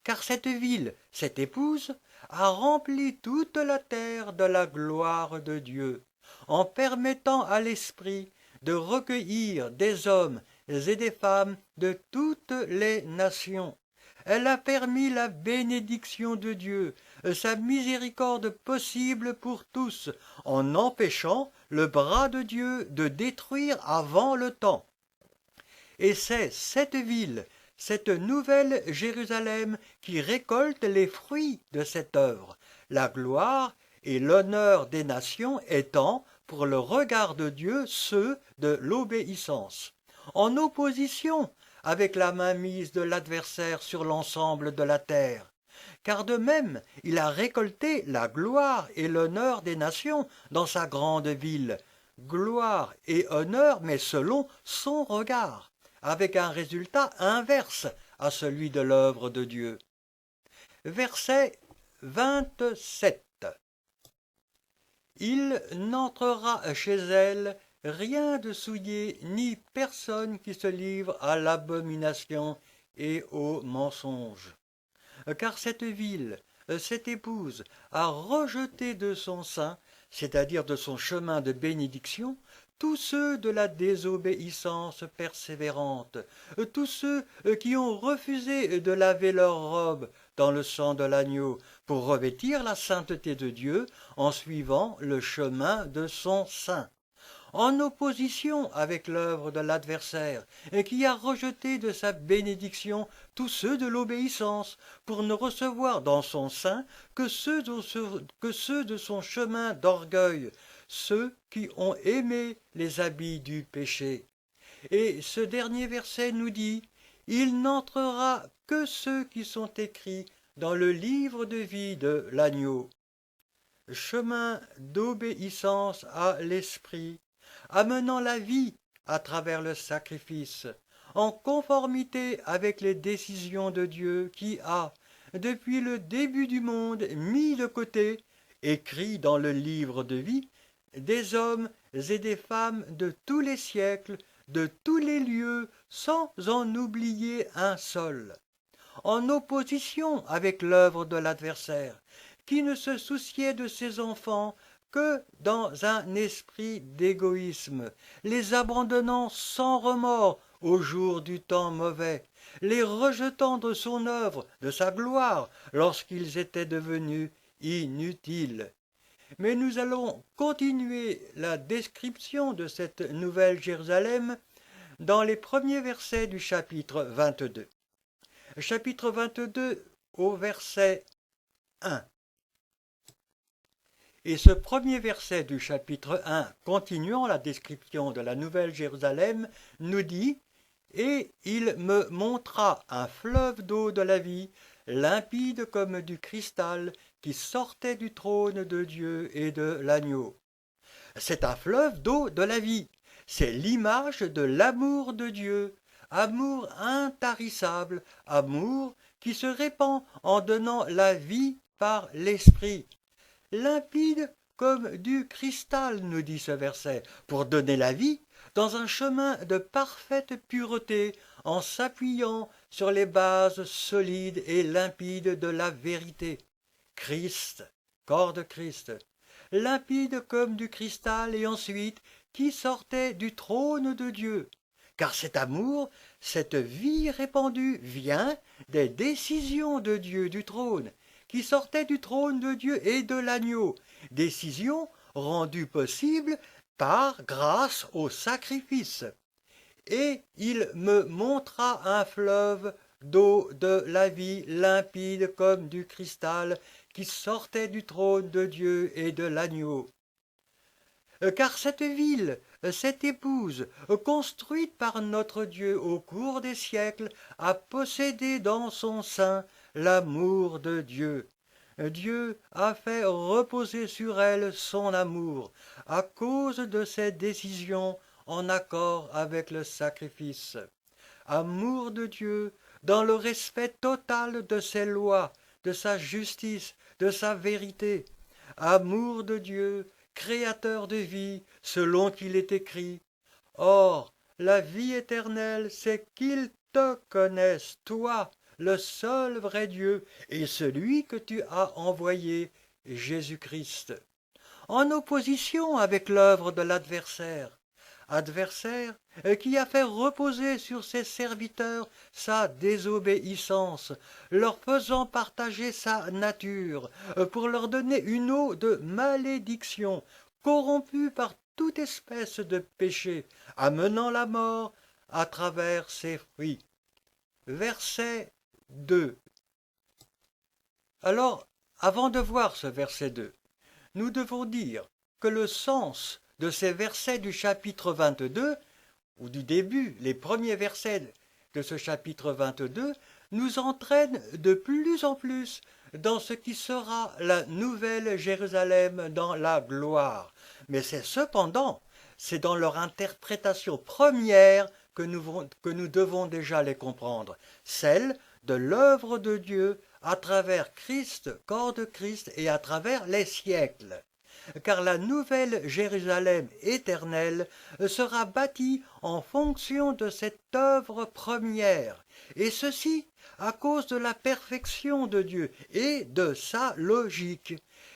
Car cette ville, cette épouse, a rempli toute la terre de la gloire de Dieu, en permettant à l'Esprit de recueillir des hommes et des femmes de toutes les nations, Elle a permis la bénédiction de Dieu, sa miséricorde possible pour tous, en empêchant le bras de Dieu de détruire avant le temps. Et c'est cette ville, cette nouvelle Jérusalem qui récolte les fruits de cette œuvre, la gloire et l'honneur des nations étant, pour le regard de Dieu, ceux de l'obéissance, en opposition avec la mainmise de l'adversaire sur l'ensemble de la terre. Car de même, il a récolté la gloire et l'honneur des nations dans sa grande ville. Gloire et honneur, mais selon son regard, avec un résultat inverse à celui de l'œuvre de Dieu. Verset 27. Il n'entrera chez elle rien de souillé, ni personne qui se livre à l'abomination et au mensonge. Car cette ville, cette épouse, a rejeté de son sein, c'est-à-dire de son chemin de bénédiction, tous ceux de la désobéissance persévérante, tous ceux qui ont refusé de laver leurs robes dans le sang de l'agneau pour revêtir la sainteté de Dieu en suivant le chemin de son sein, en opposition avec l'œuvre de l'adversaire, et qui a rejeté de sa bénédiction tous ceux de l'obéissance, pour ne recevoir dans son sein que ceux de son chemin d'orgueil, ceux qui ont aimé les habits du péché. Et ce dernier verset nous dit « Il n'entrera que ceux qui sont écrits dans le livre de vie de l'agneau. » Chemin d'obéissance à l'esprit, amenant la vie à travers le sacrifice, en conformité avec les décisions de Dieu qui a, depuis le début du monde, mis de côté, écrit dans le livre de vie, des hommes et des femmes de tous les siècles, de tous les lieux, sans en oublier un seul, en opposition avec l'œuvre de l'adversaire, qui ne se souciait de ses enfants que dans un esprit d'égoïsme, les abandonnant sans remords au jour du temps mauvais, les rejetant de son œuvre, de sa gloire, lorsqu'ils étaient devenus inutiles. Mais nous allons continuer la description de cette nouvelle Jérusalem dans les premiers versets du chapitre 22. Chapitre 22 au verset 1. Et ce premier verset du chapitre 1, continuant la description de la Nouvelle Jérusalem, nous dit « Et il me montra un fleuve d'eau de la vie, limpide comme du cristal, qui sortait du trône de Dieu et de l'agneau. » C'est un fleuve d'eau de la vie, c'est l'image de l'amour de Dieu, amour intarissable, amour qui se répand en donnant la vie par l'esprit. Limpide comme du cristal, nous dit ce verset, pour donner la vie dans un chemin de parfaite pureté, en s'appuyant sur les bases solides et limpides de la vérité. Christ, corps de Christ, limpide comme du cristal, et ensuite qui sortait du trône de Dieu. Car cet amour, cette vie répandue vient des décisions de Dieu du trône, qui sortait du trône de Dieu et de l'agneau, décision rendue possible par grâce au sacrifice. Et il me montra un fleuve d'eau de la vie limpide comme du cristal, qui sortait du trône de Dieu et de l'agneau. Car cette ville, cette épouse, construite par notre Dieu au cours des siècles, a possédé dans son sein l'amour de Dieu. Dieu a fait reposer sur elle son amour, à cause de ses décisions en accord avec le sacrifice. Amour de Dieu dans le respect total de ses lois, de sa justice, de sa vérité. Amour de Dieu, créateur de vie, selon qu'il est écrit. Or, la vie éternelle, c'est qu'ils te connaissent, toi, le seul vrai Dieu, et celui que tu as envoyé, Jésus-Christ. En opposition avec l'œuvre de l'adversaire. Adversaire qui a fait reposer sur ses serviteurs sa désobéissance, leur faisant partager sa nature, pour leur donner une eau de malédiction, corrompue par toute espèce de péché, amenant la mort à travers ses fruits. Verset 2. Alors, avant de voir ce verset 2, nous devons dire que le sens de ces versets du chapitre 22, ou du début, les premiers versets de ce chapitre 22, nous entraînent de plus en plus dans ce qui sera la nouvelle Jérusalem dans la gloire. Mais c'est dans leur interprétation première que nous devons déjà les comprendre, celle de l'œuvre de Dieu à travers Christ, corps de Christ, et à travers les siècles. Car la nouvelle Jérusalem éternelle sera bâtie en fonction de cette œuvre première, et ceci à cause de la perfection de Dieu et de sa logique.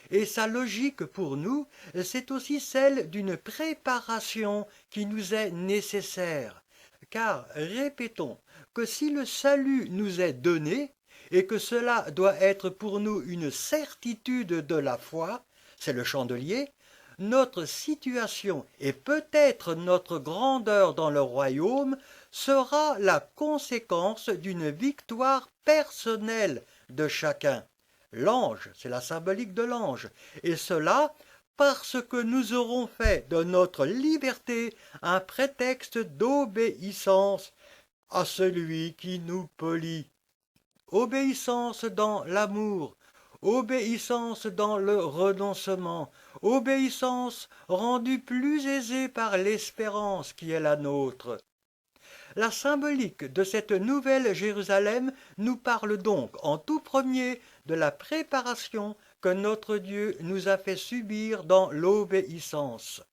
Et sa logique pour nous, c'est aussi celle d'une préparation qui nous est nécessaire. Car, répétons, que si le salut nous est donné, et que cela doit être pour nous une certitude de la foi, c'est le chandelier, notre situation et peut-être notre grandeur dans le royaume sera la conséquence d'une victoire personnelle de chacun. L'ange, c'est la symbolique de l'ange, et cela parce que nous aurons fait de notre liberté un prétexte d'obéissance à celui qui nous polit. Obéissance dans l'amour, obéissance dans le renoncement, obéissance rendue plus aisée par l'espérance qui est la nôtre. La symbolique de cette nouvelle Jérusalem nous parle donc en tout premier de la préparation que notre Dieu nous a fait subir dans l'obéissance.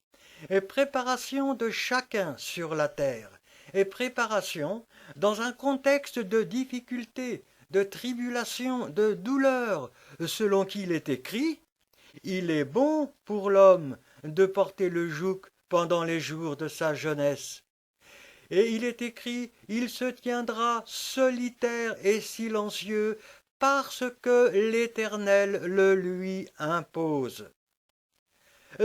Et préparation de chacun sur la terre, et préparation dans un contexte de difficulté, de tribulation, de douleur, selon qu'il est écrit « Il est bon pour l'homme de porter le joug pendant les jours de sa jeunesse ». Et il est écrit « Il se tiendra solitaire et silencieux parce que l'Éternel le lui impose ».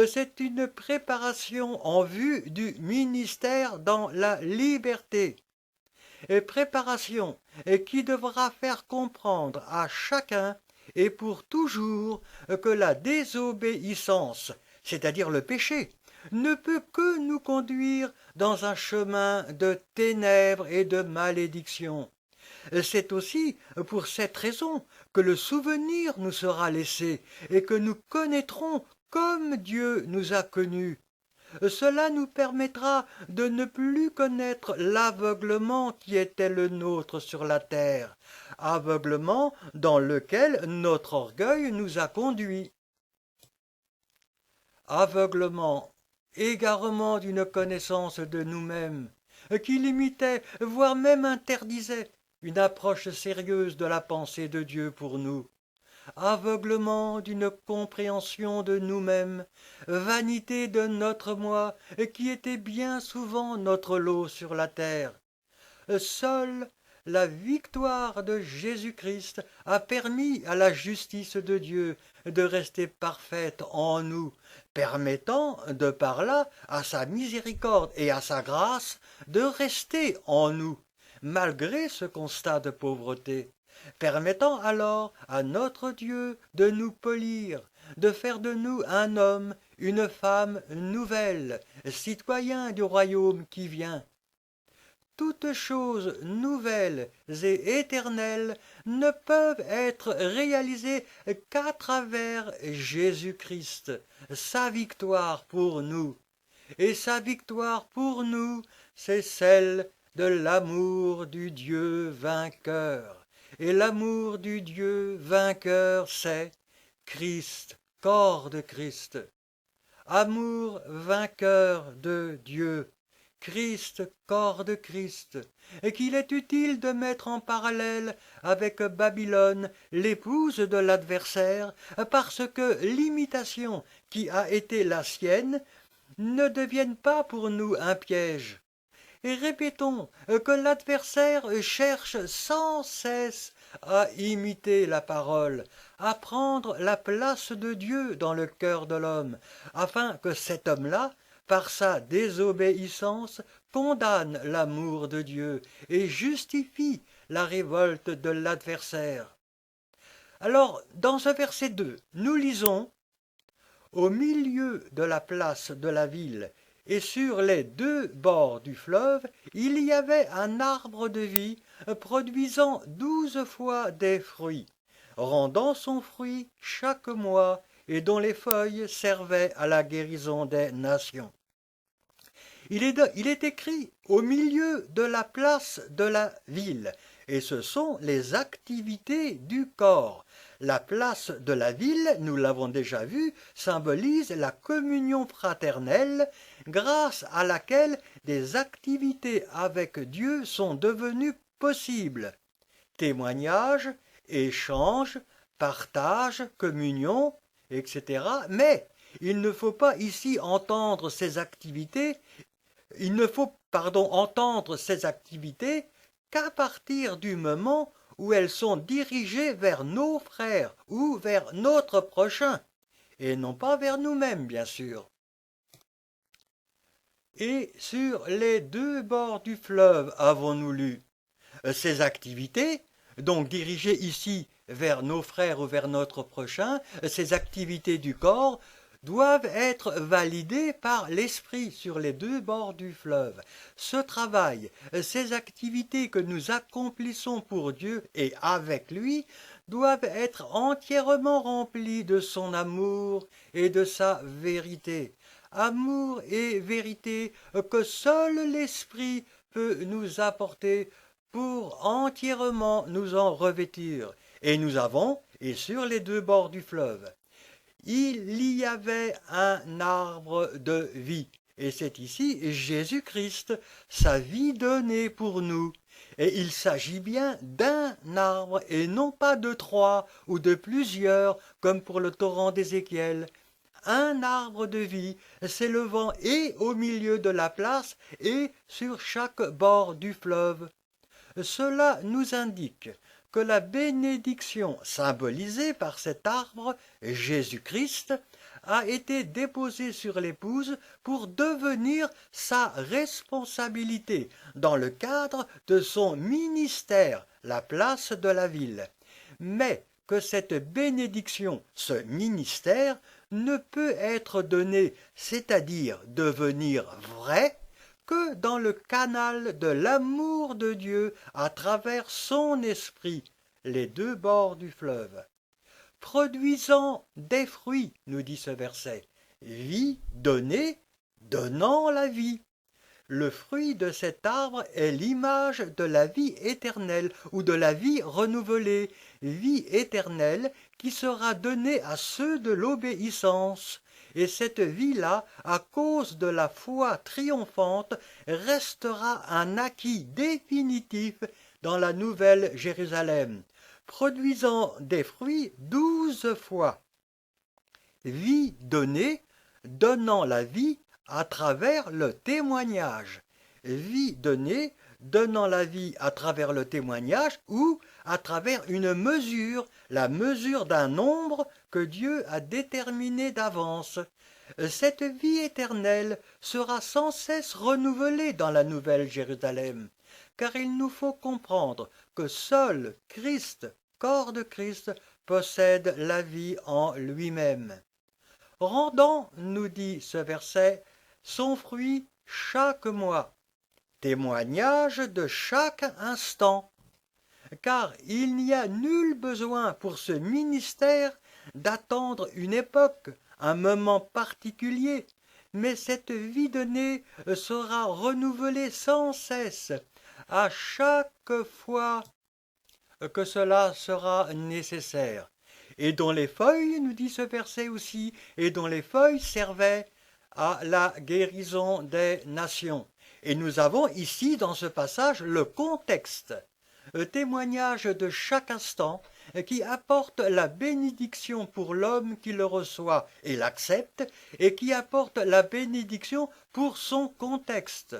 C'est une préparation en vue du ministère dans la liberté. Et préparation qui devra faire comprendre à chacun et pour toujours que la désobéissance, c'est-à-dire le péché, ne peut que nous conduire dans un chemin de ténèbres et de malédiction. C'est aussi pour cette raison que le souvenir nous sera laissé et que nous connaîtrons comme Dieu nous a connus. Cela nous permettra de ne plus connaître l'aveuglement qui était le nôtre sur la terre, aveuglement dans lequel notre orgueil nous a conduits. Aveuglement, égarement d'une connaissance de nous-mêmes, qui limitait, voire même interdisait, une approche sérieuse de la pensée de Dieu pour nous. Aveuglement d'une compréhension de nous-mêmes, vanité de notre moi, qui était bien souvent notre lot sur la terre. Seule la victoire de Jésus-Christ a permis à la justice de Dieu de rester parfaite en nous, permettant de par là à sa miséricorde et à sa grâce de rester en nous, malgré ce constat de pauvreté, permettant alors à notre Dieu de nous polir, de faire de nous un homme, une femme nouvelle, citoyens du royaume qui vient. Toutes choses nouvelles et éternelles ne peuvent être réalisées qu'à travers Jésus-Christ, sa victoire pour nous. Et sa victoire pour nous, c'est celle de l'amour du Dieu vainqueur. Et l'amour du Dieu vainqueur, c'est Christ, corps de Christ. Amour vainqueur de Dieu, Christ, corps de Christ, et qu'il est utile de mettre en parallèle avec Babylone, l'épouse de l'adversaire, parce que l'imitation qui a été la sienne ne devienne pas pour nous un piège. Et répétons que l'adversaire cherche sans cesse à imiter la parole, à prendre la place de Dieu dans le cœur de l'homme, afin que cet homme-là, par sa désobéissance, condamne l'amour de Dieu et justifie la révolte de l'adversaire. Alors, dans ce verset 2, nous lisons « Au milieu de la place de la ville et sur les deux bords du fleuve, il y avait un arbre de vie produisant 12 fois des fruits, rendant son fruit chaque mois et dont les feuilles servaient à la guérison des nations. » Il est écrit au milieu de la place de la ville, et ce sont les activités du corps. La place de la ville, nous l'avons déjà vu, symbolise la communion fraternelle grâce à laquelle des activités avec Dieu sont devenues possibles. Témoignage, échange, partage, communion, etc. Mais il ne faut pas ici entendre ces activités entendre ces activités qu'à partir du moment où elles sont dirigées vers nos frères ou vers notre prochain, et non pas vers nous-mêmes, bien sûr. Et sur les deux bords du fleuve, avons-nous lu, ces activités, donc dirigées ici vers nos frères ou vers notre prochain, ces activités du corps, doivent être validées par l'esprit sur les deux bords du fleuve. Ce travail, ces activités que nous accomplissons pour Dieu et avec lui, doivent être entièrement remplies de son amour et de sa vérité. Amour et vérité que seul l'esprit peut nous apporter pour entièrement nous en revêtir. Et nous avons, et sur les deux bords du fleuve, il y avait un arbre de vie. Et c'est ici Jésus-Christ, sa vie donnée pour nous. Et il s'agit bien d'un arbre et non pas de 3 ou de plusieurs comme pour le torrent d'Ézéchiel. Un arbre de vie s'élevant et au milieu de la place et sur chaque bord du fleuve. Cela nous indique que la bénédiction symbolisée par cet arbre, Jésus-Christ, a été déposée sur l'épouse pour devenir sa responsabilité dans le cadre de son ministère, la place de la ville. Mais que cette bénédiction, ce ministère, ne peut être donné, c'est-à-dire devenir vrai, que dans le canal de l'amour de Dieu à travers son esprit, les deux bords du fleuve. Produisant des fruits, nous dit ce verset, vie donnée, donnant la vie. Le fruit de cet arbre est l'image de la vie éternelle ou de la vie renouvelée, vie éternelle qui sera donnée à ceux de l'obéissance. Et cette vie-là, à cause de la foi triomphante, restera un acquis définitif dans la nouvelle Jérusalem, produisant des fruits 12 fois. Vie donnée, donnant la vie à travers le témoignage. Vie donnée, donnant la vie à travers le témoignage ou à travers une mesure, la mesure d'un nombre que Dieu a déterminé d'avance. Cette vie éternelle sera sans cesse renouvelée dans la nouvelle Jérusalem, car il nous faut comprendre que seul Christ, corps de Christ, possède la vie en lui-même. Rendant, nous dit ce verset, son fruit chaque mois, témoignage de chaque instant, car il n'y a nul besoin pour ce ministère d'attendre une époque, un moment particulier, mais cette vie donnée sera renouvelée sans cesse, à chaque fois que cela sera nécessaire, et dont les feuilles, nous dit ce verset aussi, et dont les feuilles servaient à la guérison des nations. Et nous avons ici dans ce passage le contexte, témoignage de chaque instant qui apporte la bénédiction pour l'homme qui le reçoit et l'accepte, et qui apporte la bénédiction pour son contexte.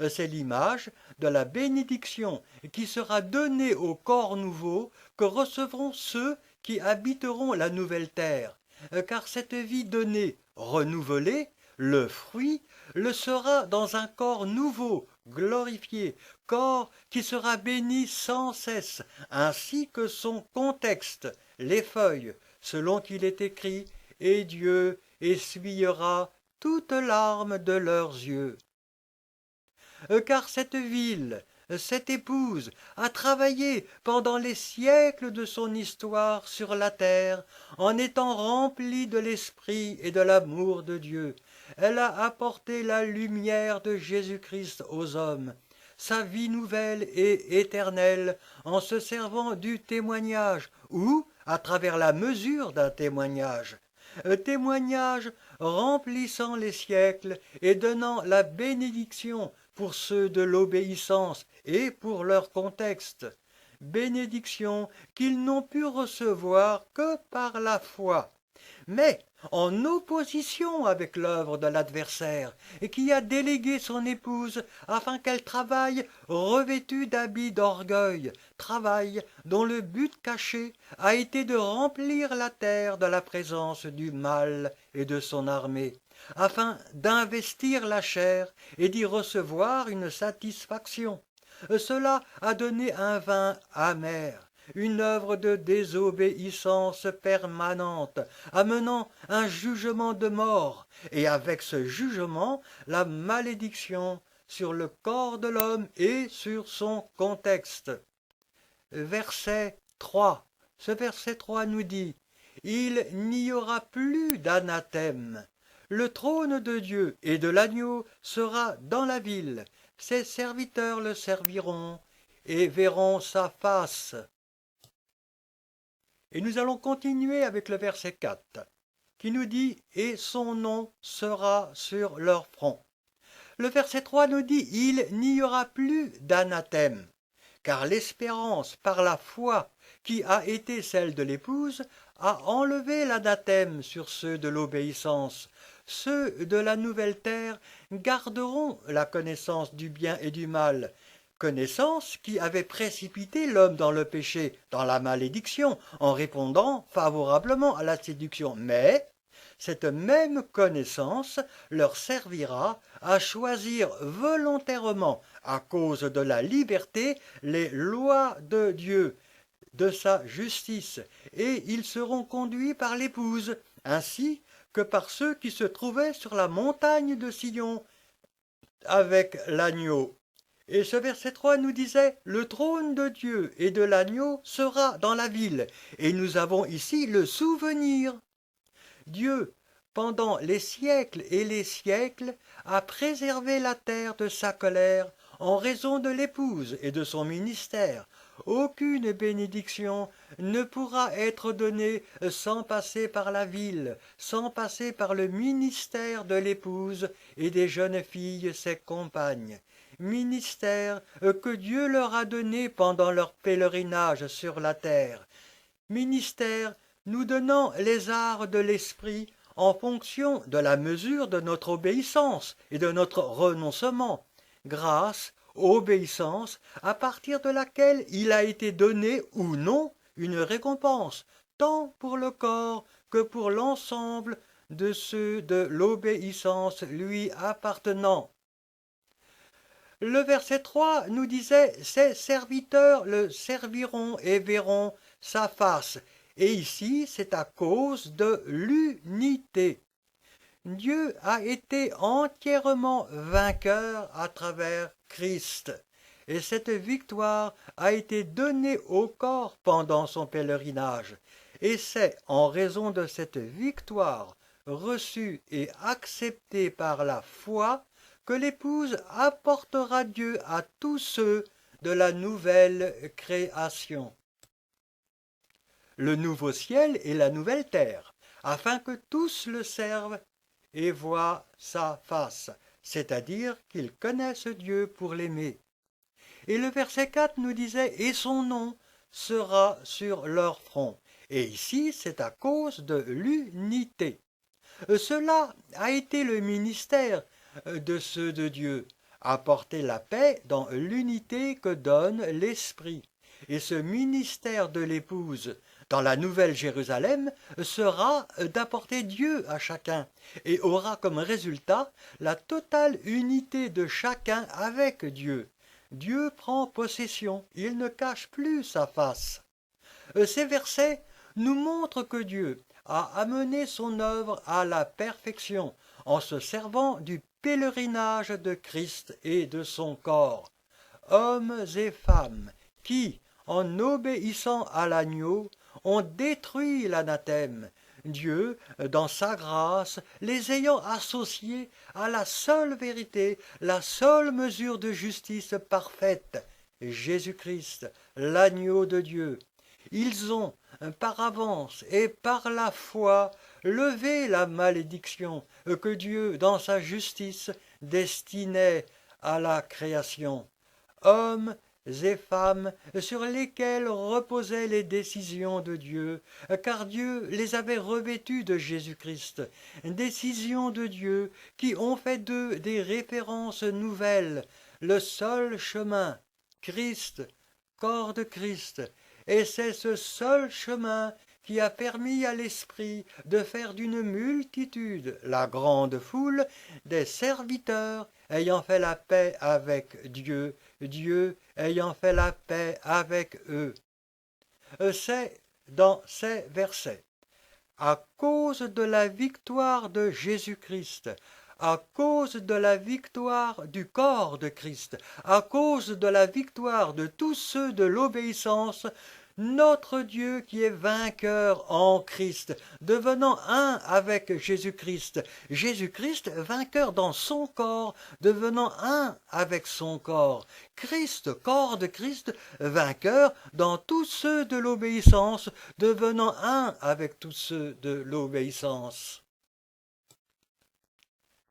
C'est l'image de la bénédiction qui sera donnée au corps nouveau que recevront ceux qui habiteront la nouvelle terre. Car cette vie donnée, renouvelée, le fruit, le sera dans un corps nouveau, glorifié, corps qui sera béni sans cesse, ainsi que son contexte, les feuilles, selon qu'il est écrit, et Dieu essuiera toutes larmes de leurs yeux. Car cette ville, cette épouse, a travaillé pendant les siècles de son histoire sur la terre, en étant remplie de l'esprit et de l'amour de Dieu. Elle a apporté la lumière de Jésus-Christ aux hommes, sa vie nouvelle et éternelle, en se servant du témoignage, ou à travers la mesure d'un témoignage. Témoignage remplissant les siècles et donnant la bénédiction pour ceux de l'obéissance et pour leur contexte. Bénédiction qu'ils n'ont pu recevoir que par la foi, mais en opposition avec l'œuvre de l'adversaire, et qui a délégué son épouse afin qu'elle travaille revêtue d'habits d'orgueil, travail dont le but caché a été de remplir la terre de la présence du mal et de son armée, afin d'investir la chair et d'y recevoir une satisfaction. Cela a donné un vin amer, une œuvre de désobéissance permanente, amenant un jugement de mort, et avec ce jugement, la malédiction sur le corps de l'homme et sur son contexte. Verset 3. Ce verset 3 nous dit « Il n'y aura plus d'anathème. Le trône de Dieu et de l'agneau sera dans la ville. Ses serviteurs le serviront et verront sa face. » Et nous allons continuer avec le verset 4, qui nous dit « Et son nom sera sur leur front ». Le verset 3 nous dit « Il n'y aura plus d'anathème ». Car l'espérance par la foi qui a été celle de l'épouse a enlevé l'anathème sur ceux de l'obéissance. Ceux de la nouvelle terre garderont la connaissance du bien et du mal, connaissance qui avait précipité l'homme dans le péché, dans la malédiction, en répondant favorablement à la séduction. Mais cette même connaissance leur servira à choisir volontairement, à cause de la liberté, les lois de Dieu, de sa justice, et ils seront conduits par l'épouse, ainsi que par ceux qui se trouvaient sur la montagne de Sion avec l'agneau. Et ce verset 3 nous disait « Le trône de Dieu et de l'agneau sera dans la ville ». Et nous avons ici le souvenir. Dieu, pendant les siècles et les siècles, a préservé la terre de sa colère en raison de l'épouse et de son ministère. Aucune bénédiction ne pourra être donnée sans passer par la ville, sans passer par le ministère de l'épouse et des jeunes filles ses compagnes. Ministère que Dieu leur a donné pendant leur pèlerinage sur la terre. Ministère nous donnant les arts de l'esprit en fonction de la mesure de notre obéissance et de notre renoncement. Grâce, obéissance, à partir de laquelle il a été donné ou non une récompense, tant pour le corps que pour l'ensemble de ceux de l'obéissance lui appartenant. Le verset 3 nous disait « Ses serviteurs le serviront et verront sa face ». Et ici, c'est à cause de l'unité. Dieu a été entièrement vainqueur à travers Christ. Et cette victoire a été donnée au corps pendant son pèlerinage. Et c'est en raison de cette victoire reçue et acceptée par la foi que l'épouse apportera Dieu à tous ceux de la nouvelle création. Le nouveau ciel et la nouvelle terre, afin que tous le servent et voient sa face, c'est-à-dire qu'ils connaissent Dieu pour l'aimer. Et le verset 4 nous disait « Et son nom sera sur leur front ». Et ici, c'est à cause de l'unité. Cela a été le ministère de ceux de Dieu, apporter la paix dans l'unité que donne l'Esprit. Et ce ministère de l'épouse dans la Nouvelle Jérusalem sera d'apporter Dieu à chacun et aura comme résultat la totale unité de chacun avec Dieu. Dieu prend possession, il ne cache plus sa face. Ces versets nous montrent que Dieu a amené son œuvre à la perfection en se servant du pèlerinage de Christ et de son corps. Hommes et femmes qui, en obéissant à l'agneau, ont détruit l'anathème, Dieu, dans sa grâce, les ayant associés à la seule vérité, la seule mesure de justice parfaite, Jésus-Christ, l'agneau de Dieu. Ils ont, par avance et par la foi, levé la malédiction que Dieu, dans sa justice, destinait à la création. Hommes et femmes sur lesquels reposaient les décisions de Dieu, car Dieu les avait revêtus de Jésus-Christ, décisions de Dieu qui ont fait d'eux des références nouvelles, le seul chemin, Christ, corps de Christ, et c'est ce seul chemin qui a permis à l'Esprit de faire d'une multitude, la grande foule, des serviteurs ayant fait la paix avec Dieu, Dieu ayant fait la paix avec eux. C'est dans ces versets, à cause de la victoire de Jésus-Christ, à cause de la victoire du corps de Christ, à cause de la victoire de tous ceux de l'obéissance, notre Dieu qui est vainqueur en Christ, devenant un avec Jésus-Christ, Jésus-Christ vainqueur dans son corps, devenant un avec son corps, Christ, corps de Christ, vainqueur dans tous ceux de l'obéissance, devenant un avec tous ceux de l'obéissance.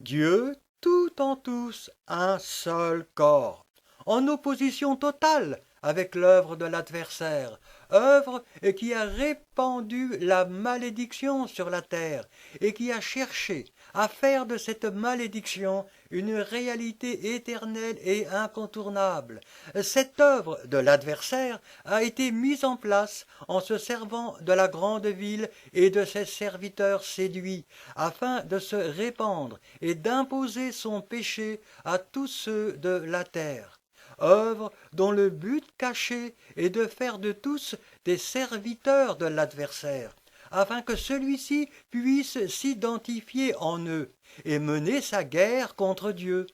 Dieu, tout en tous, un seul corps, en opposition totale avec l'œuvre de l'adversaire, œuvre qui a répandu la malédiction sur la terre et qui a cherché à faire de cette malédiction une réalité éternelle et incontournable. Cette œuvre de l'adversaire a été mise en place en se servant de la grande ville et de ses serviteurs séduits, afin de se répandre et d'imposer son péché à tous ceux de la terre. Œuvre dont le but caché est de faire de tous des serviteurs de l'adversaire, afin que celui-ci puisse s'identifier en eux et mener sa guerre contre Dieu.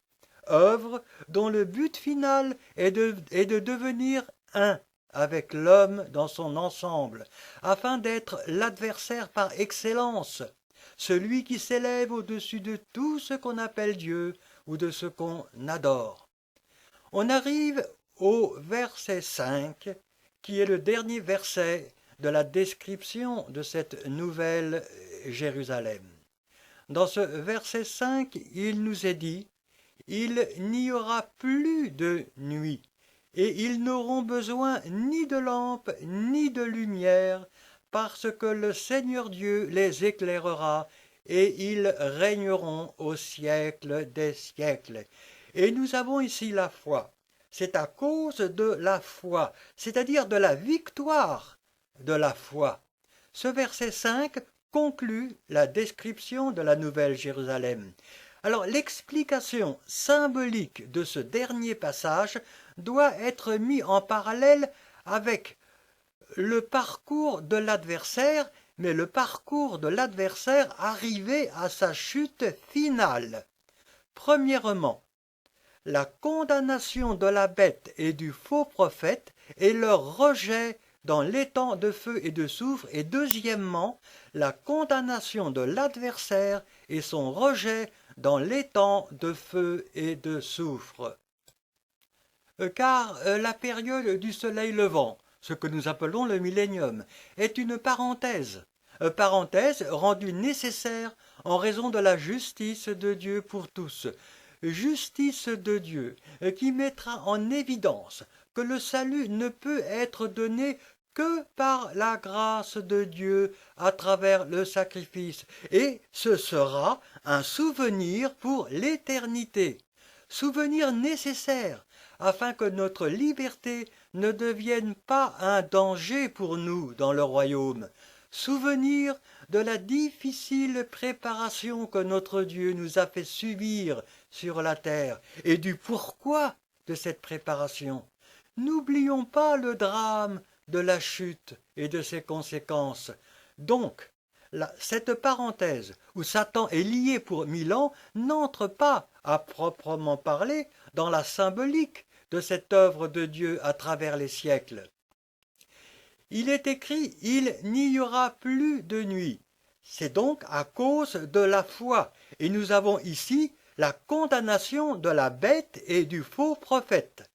Œuvre dont le but final est de devenir un avec l'homme dans son ensemble, afin d'être l'adversaire par excellence, celui qui s'élève au-dessus de tout ce qu'on appelle Dieu ou de ce qu'on adore. On arrive au verset 5, qui est le dernier verset de la description de cette nouvelle Jérusalem. Dans ce verset 5, il nous est dit « Il n'y aura plus de nuit, et ils n'auront besoin ni de lampe ni de lumière, parce que le Seigneur Dieu les éclairera, et ils régneront au siècle des siècles. » Et nous avons ici la foi. C'est à cause de la foi, c'est-à-dire de la victoire de la foi. Ce verset 5 conclut la description de la Nouvelle Jérusalem. Alors l'explication symbolique de ce dernier passage doit être mise en parallèle avec le parcours de l'adversaire, mais le parcours de l'adversaire arrivé à sa chute finale. Premièrement, la condamnation de la bête et du faux prophète et leur rejet dans l'étang de feu et de soufre, et deuxièmement, la condamnation de l'adversaire et son rejet dans l'étang de feu et de soufre. Car la période du soleil levant, ce que nous appelons le millénium, est une parenthèse rendue nécessaire en raison de la justice de Dieu pour tous, justice de Dieu qui mettra en évidence que le salut ne peut être donné que par la grâce de Dieu à travers le sacrifice, et ce sera un souvenir pour l'éternité. souvenir nécessaire afin que notre liberté ne devienne pas un danger pour nous dans le royaume, souvenir de la difficile préparation que notre Dieu nous a fait subir sur la terre et du pourquoi de cette préparation. N'oublions pas le drame de la chute et de ses conséquences. Donc, cette parenthèse où Satan est lié pour 1000 ans n'entre pas, à proprement parler, dans la symbolique de cette œuvre de Dieu à travers les siècles. Il est écrit « Il n'y aura plus de nuit ». C'est donc à cause de la foi. Et nous avons ici la condamnation de la bête et du faux prophète.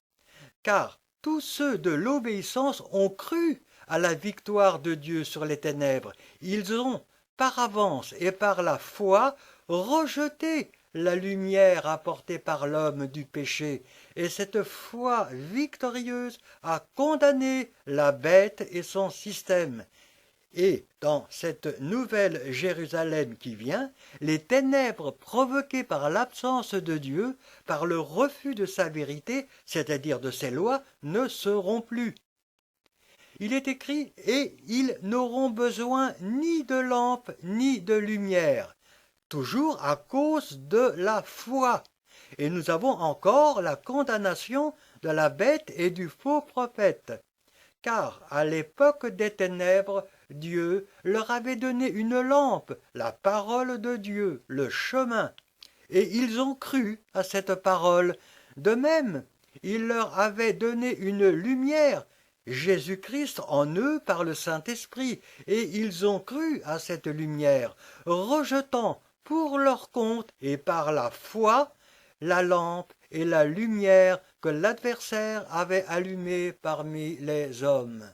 Car tous ceux de l'obéissance ont cru à la victoire de Dieu sur les ténèbres. Ils ont, par avance et par la foi, rejeté la lumière apportée par l'homme du péché, et cette foi victorieuse a condamné la bête et son système. Et dans cette nouvelle Jérusalem qui vient, les ténèbres provoquées par l'absence de Dieu, par le refus de sa vérité, c'est-à-dire de ses lois, ne seront plus. Il est écrit « Et ils n'auront besoin ni de lampe ni de lumière », toujours à cause de la foi. Et nous avons encore la condamnation de la bête et du faux prophète. Car à l'époque des ténèbres, Dieu leur avait donné une lampe, la parole de Dieu, le chemin. Et ils ont cru à cette parole. De même, il leur avait donné une lumière, Jésus-Christ en eux par le Saint-Esprit, et ils ont cru à cette lumière, rejetant pour leur compte et par la foi la lampe et la lumière que l'adversaire avait allumée parmi les hommes.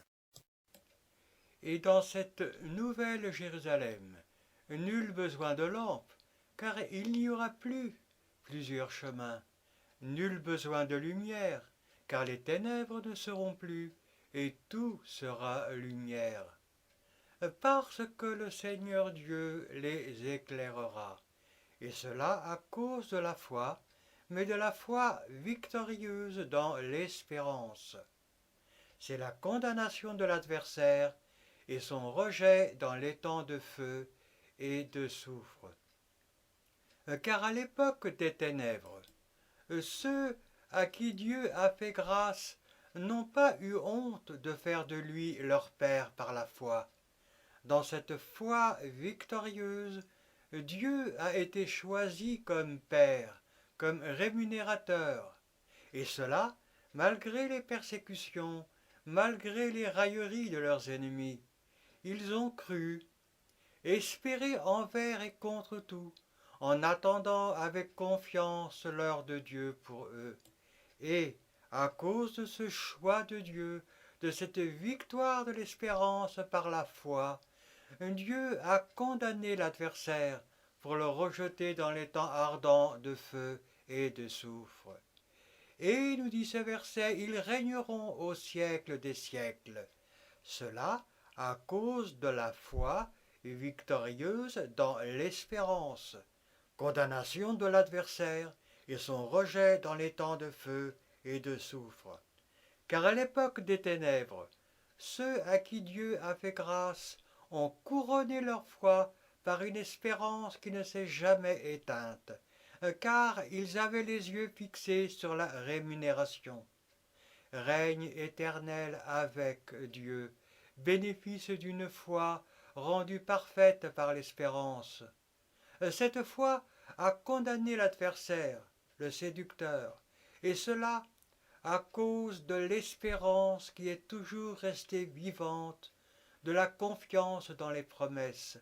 Et dans cette nouvelle Jérusalem, nul besoin de lampe, car il n'y aura plus plusieurs chemins, nul besoin de lumière, car les ténèbres ne seront plus, et tout sera lumière. Parce que le Seigneur Dieu les éclairera, et cela à cause de la foi, mais de la foi victorieuse dans l'espérance. C'est la condamnation de l'adversaire et son rejet dans les temps de feu et de soufre. Car à l'époque des ténèbres, ceux à qui Dieu a fait grâce n'ont pas eu honte de faire de lui leur Père par la foi. Dans cette foi victorieuse, Dieu a été choisi comme Père, comme rémunérateur, et cela malgré les persécutions, malgré les railleries de leurs ennemis. Ils ont cru, espéré envers et contre tout, en attendant avec confiance l'heure de Dieu pour eux. Et, à cause de ce choix de Dieu, de cette victoire de l'espérance par la foi, Dieu a condamné l'adversaire pour le rejeter dans les temps ardents de feu et de soufre. Et, nous dit ce verset, ils régneront au siècle des siècles. Cela à cause de la foi victorieuse dans l'espérance, condamnation de l'adversaire et son rejet dans les temps de feu et de soufre. Car à l'époque des ténèbres, ceux à qui Dieu a fait grâce ont couronné leur foi par une espérance qui ne s'est jamais éteinte, car ils avaient les yeux fixés sur la rémunération. Règne éternel avec Dieu, bénéfice d'une foi rendue parfaite par l'espérance. Cette foi a condamné l'adversaire, le séducteur, et cela à cause de l'espérance qui est toujours restée vivante, de la confiance dans les promesses,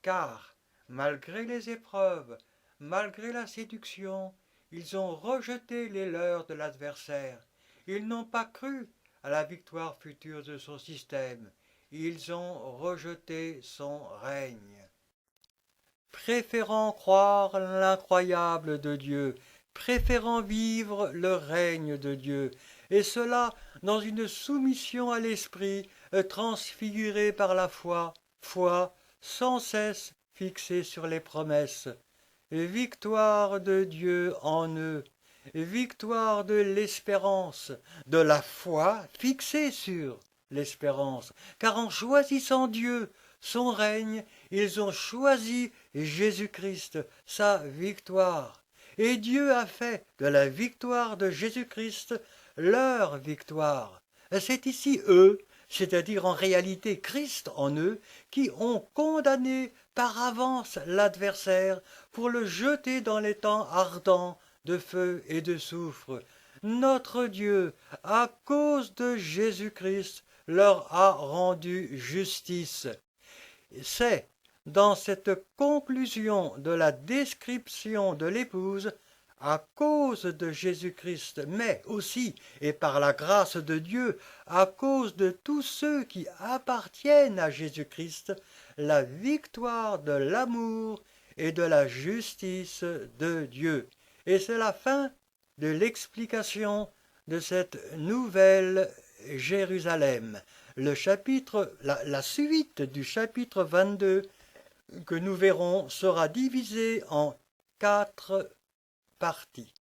car, malgré les épreuves, malgré la séduction, ils ont rejeté les leurs de l'adversaire. Ils n'ont pas cru à la victoire future de son système. Ils ont rejeté son règne. Préférant croire l'incroyable de Dieu, préférant vivre le règne de Dieu, et cela dans une soumission à l'esprit transfigurée par la foi, foi sans cesse fixée sur les promesses. Victoire de Dieu en eux, victoire de l'espérance, de la foi fixée sur l'espérance, car en choisissant Dieu, son règne, ils ont choisi Jésus-Christ, sa victoire. Et Dieu a fait de la victoire de Jésus-Christ leur victoire. C'est ici eux, c'est-à-dire en réalité Christ en eux, qui ont condamné par avance l'adversaire pour le jeter dans les temps ardents de feu et de soufre. Notre Dieu, à cause de Jésus-Christ, leur a rendu justice. C'est dans cette conclusion de la description de l'épouse, à cause de Jésus-Christ, mais aussi, et par la grâce de Dieu, à cause de tous ceux qui appartiennent à Jésus-Christ, la victoire de l'amour et de la justice de Dieu. Et c'est la fin de l'explication de cette nouvelle Jérusalem. Le chapitre, la suite du chapitre 22 que nous verrons sera divisée en 4 parties.